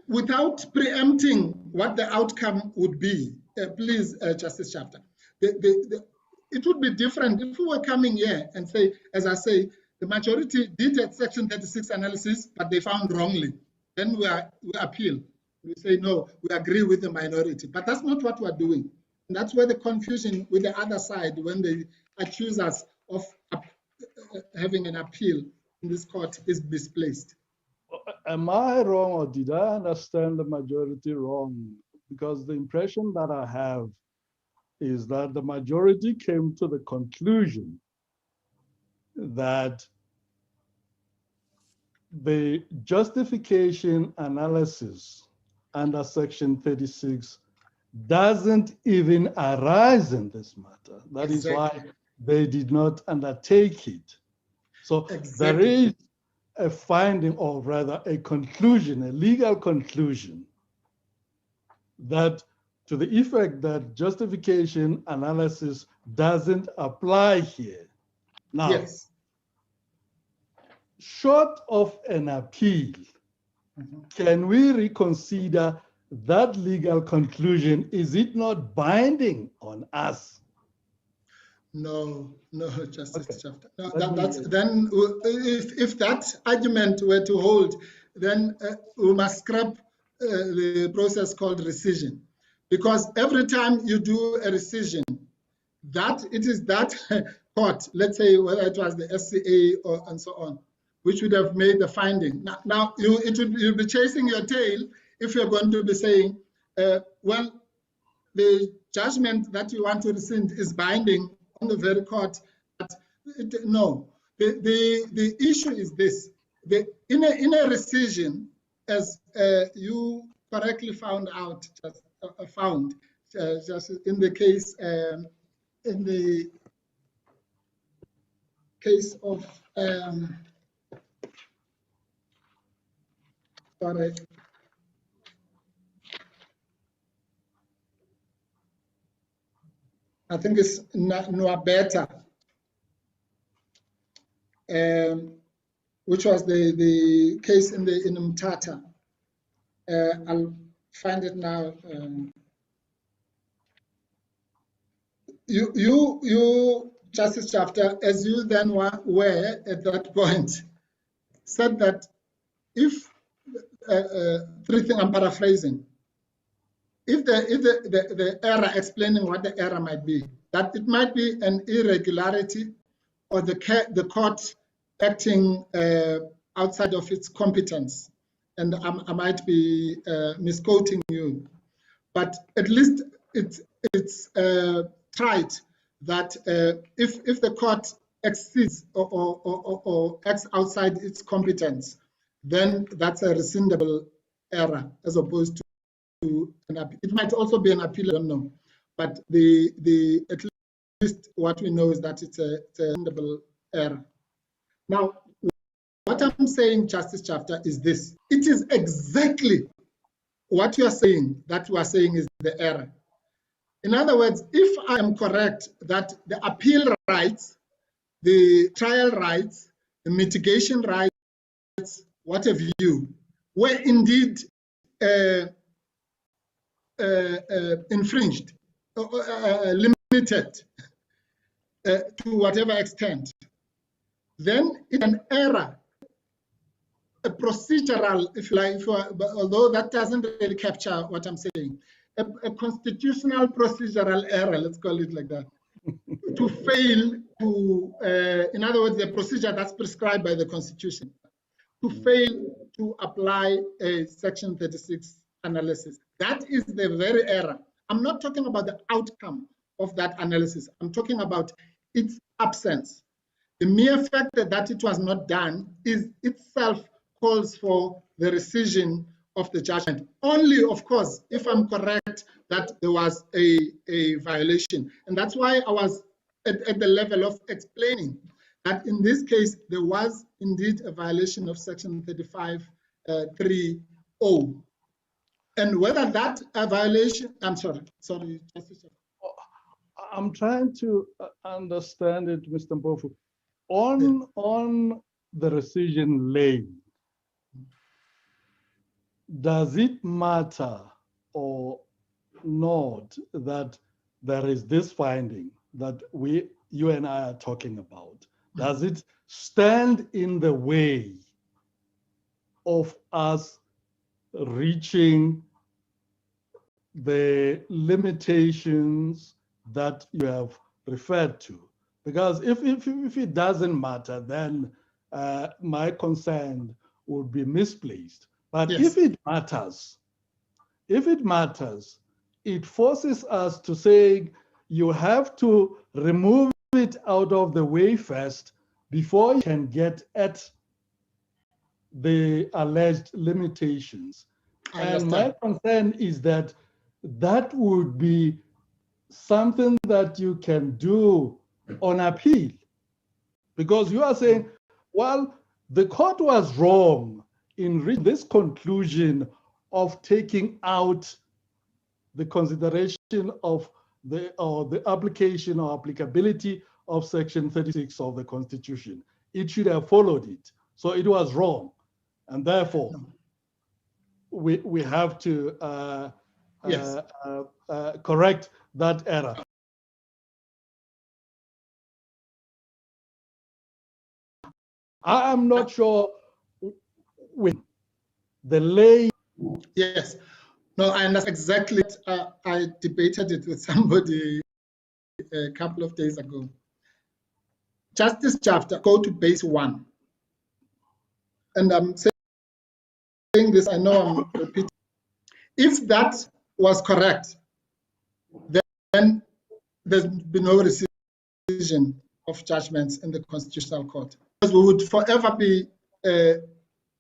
Without preempting what the outcome would be, please, Justice Chafter, it would be different if we were coming here and say, as I say, the majority did a Section 36 analysis, but they found wrongly. Then we appeal. We say, no, we agree with the minority. But that's not what we're doing. And that's where the confusion with the other side, when they accuse us of having an appeal in this court, is misplaced. Am I wrong, or did I understand the majority wrong? Because the impression that I have is that the majority came to the conclusion that the justification analysis under Section 36 doesn't even arise in this matter. That is why they did not undertake it. So there is a finding, or rather a conclusion, a legal conclusion, that to the effect that justification analysis doesn't apply here. Now, short of an appeal, can we reconsider that legal conclusion? Is it not binding on us? No, Justice Chafter. No, then if that argument were to hold, then we must scrap the process called rescission, because every time you do a rescission, it is that court, let's say whether it was the SCA and so on, which would have made the finding. Now you'll be chasing your tail if you're going to be saying, well, the judgment that you want to rescind is binding on the very court. No, the issue is this: in a rescission, as you correctly found out, just in the case of sorry. I think it's Nwabeta, which was the case in Mthatha. I'll find it now. You, Justice Chafter, as you then were at that point, said that if three things, I'm paraphrasing, if the error, explaining what the error might be, that it might be an irregularity or the court acting outside of its competence. And I might be misquoting you, but at least it's tried that if the court exceeds or acts outside its competence, then that's a rescindable error as opposed to an appeal. It might also be an appeal, I don't know. But at least what we know is that it's a rescindable error. Now, what I'm saying, Justice Chafter, is this. It is exactly what you are saying that you are saying is the error. In other words, if I am correct that the appeal rights, the trial rights, the mitigation rights, what have you, were indeed infringed, limited to whatever extent, then it's an error, a procedural, if you like, although that doesn't really capture what I'm saying, a constitutional procedural error, let's call it like that, to fail to, in other words, the procedure that's prescribed by the Constitution, to fail to apply a Section 36 analysis. That is the very error. I'm not talking about the outcome of that analysis. I'm talking about its absence. The mere fact that it was not done is itself calls for the rescission of the judgment. Only, of course, if I'm correct that there was a violation. And that's why I was at the level of explaining that in this case, there was indeed a violation of Section 35(3)(0). And whether that a violation, I'm sorry, Justice. I'm trying to understand it, Mr. Mpofu. On the rescission lane, does it matter or not that there is this finding that you and I are talking about? Does it stand in the way of us reaching the limitations that you have referred to? Because if it doesn't matter, then my concern would be misplaced. But Yes. if it matters, it forces us to say you have to remove it out of the way first before you can get at the alleged limitations. And my concern is that that would be something that you can do on appeal, because you are saying, well, the court was wrong in reaching this conclusion of taking out the consideration of the application or applicability of Section 36 of the Constitution. It should have followed it. So it was wrong. And therefore, we have to correct that error. I am not sure with the lay. Yes, no, and that's exactly it. I debated it with somebody a couple of days ago. Justice Chafter, go to base 1. And I'm saying this, I know I'm repeating. If that was correct, then there's been no rescission of judgments in the Constitutional Court. Because we would forever be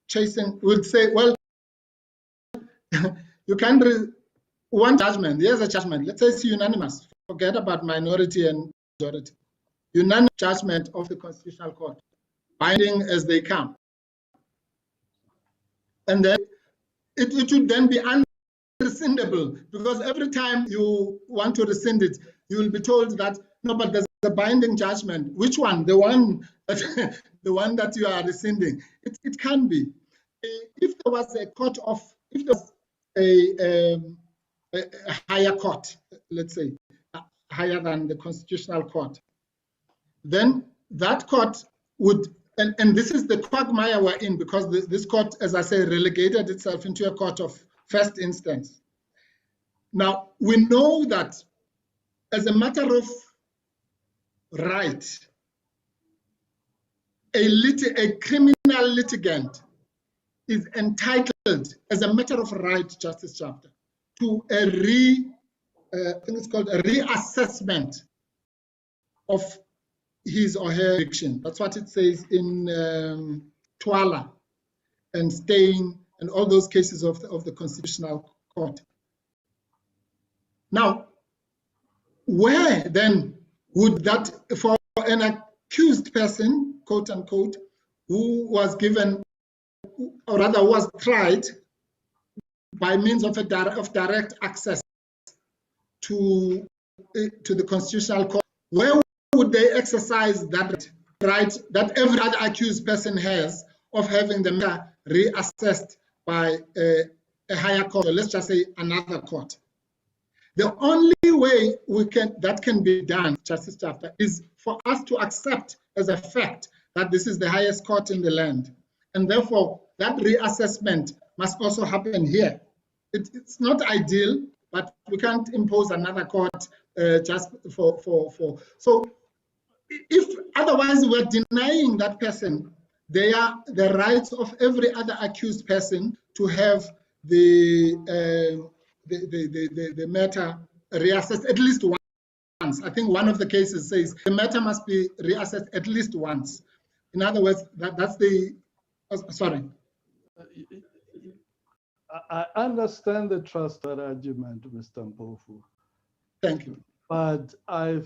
chasing, we would say, well, you can one judgment. Here's a judgment. Let's say it's unanimous. Forget about minority and majority. Unanimous judgment of the Constitutional Court, binding as they come. And then it would then be unrescindable, because every time you want to rescind it, you will be told that, no, but there's a binding judgment. Which one? The one that, the one that you are rescinding. It can be. If there was a court of, if there was a higher court, let's say, higher than the Constitutional Court, then that court would, and this is the quagmire we're in, because this court, as I say, relegated itself into a court of first instance. Now, we know that as a matter of right, a criminal litigant is entitled, as a matter of right, Justice Chapter, to a I think it's called a reassessment of his or her conviction. That's what it says in Twala and Steyn and all those cases of the Constitutional Court. Now, where then would that, for an accused person, quote unquote, who was given, or rather was tried by means of direct access to the Constitutional Court, where would they exercise that right that every other accused person has of having the matter reassessed by a higher court, or let's just say another court? The only way that can be done, Justice Chapter, is for us to accept as a fact that this is the highest court in the land, and therefore that reassessment must also happen here. It's not ideal, but we can't impose another court just for. So if otherwise we're denying that person the rights of every other accused person to have the matter reassessed at least once. I think one of the cases says the matter must be reassessed at least once. In other words, that's the, sorry. I understand the trust argument, Mr. Mpofu. Thank you. But I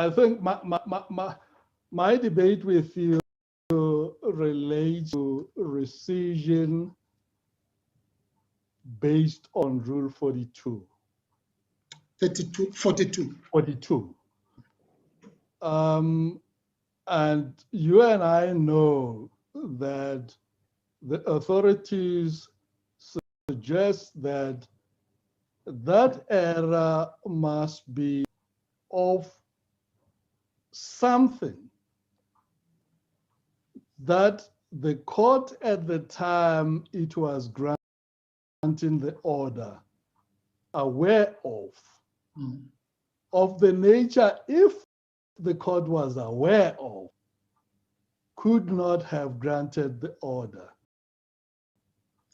think my debate with you relates to rescission based on Rule 42. 42. And you and I know that the authorities suggest that that error must be of something that the court at the time it was granting the order aware of the nature, if the court was aware of, could not have granted the order.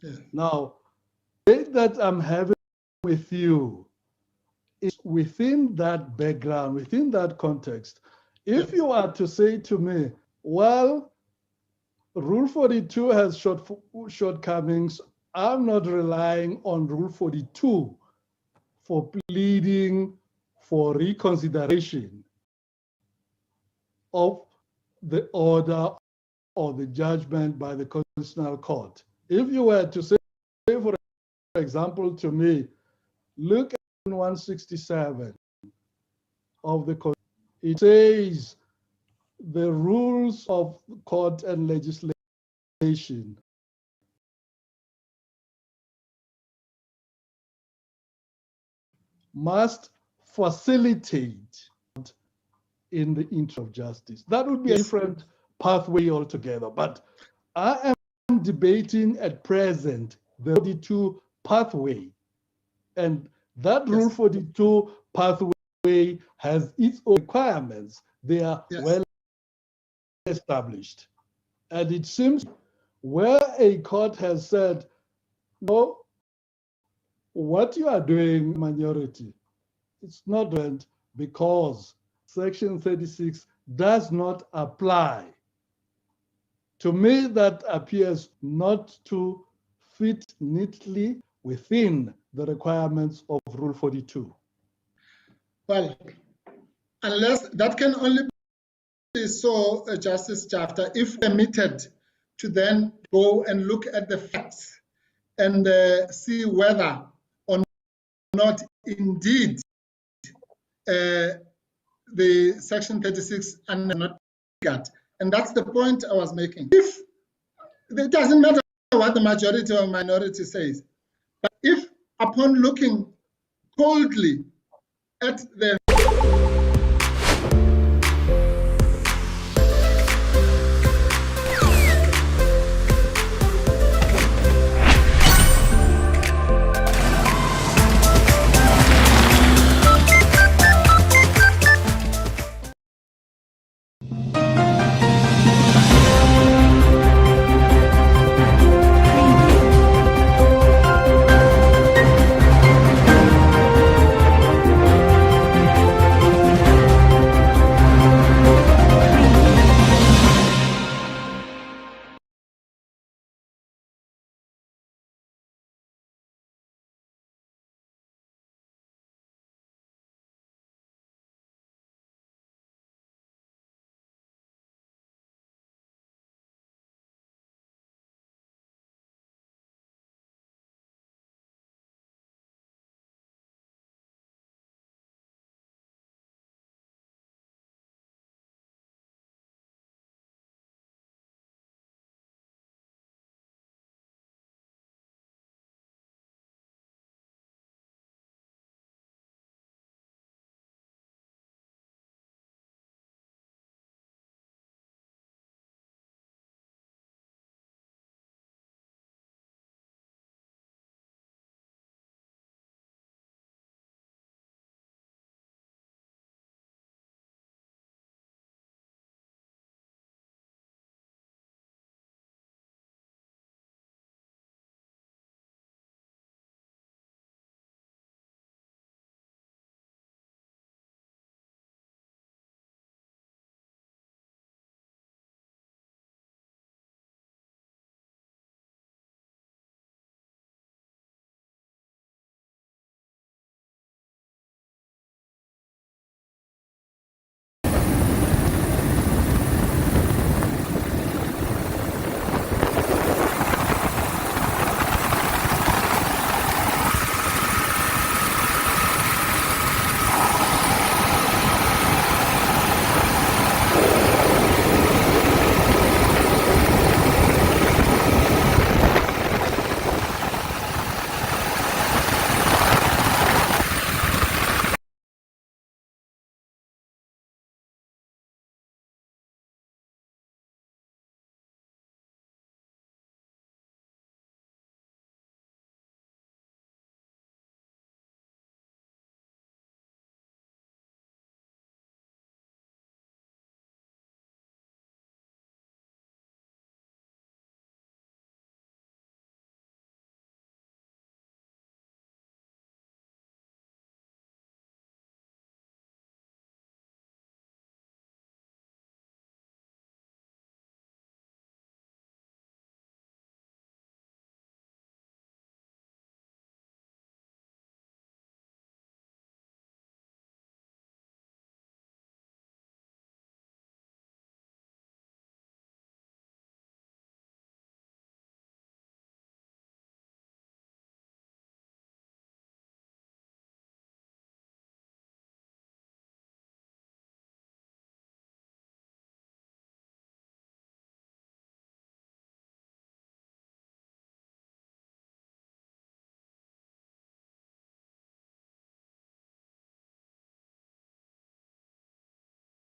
Yeah. Now, the debate that I'm having with you is within that background, within that context. If you are to say to me, well, Rule 42 has shortcomings, I'm not relying on Rule 42 for pleading for reconsideration of the order or the judgment by the Constitutional Court. If you were to say, for example, to me, look at 167 of the Constitution. It says the rules of court and legislation must facilitate in the interest of justice. That would be a different pathway altogether. But I am debating at present the 42 pathway. And that Rule 42 pathway has its own requirements. They are well established. And it seems where a court has said, no, what you are doing, minority, it's not right because Section 36 does not apply. To me, that appears not to fit neatly within the requirements of Rule 42? Well, unless that can only be so, Justice Jafta, if permitted to then go and look at the facts and see whether or not indeed the Section 36 are not got. And that's the point I was making. If it doesn't matter what the majority or minority says, but if upon looking coldly at the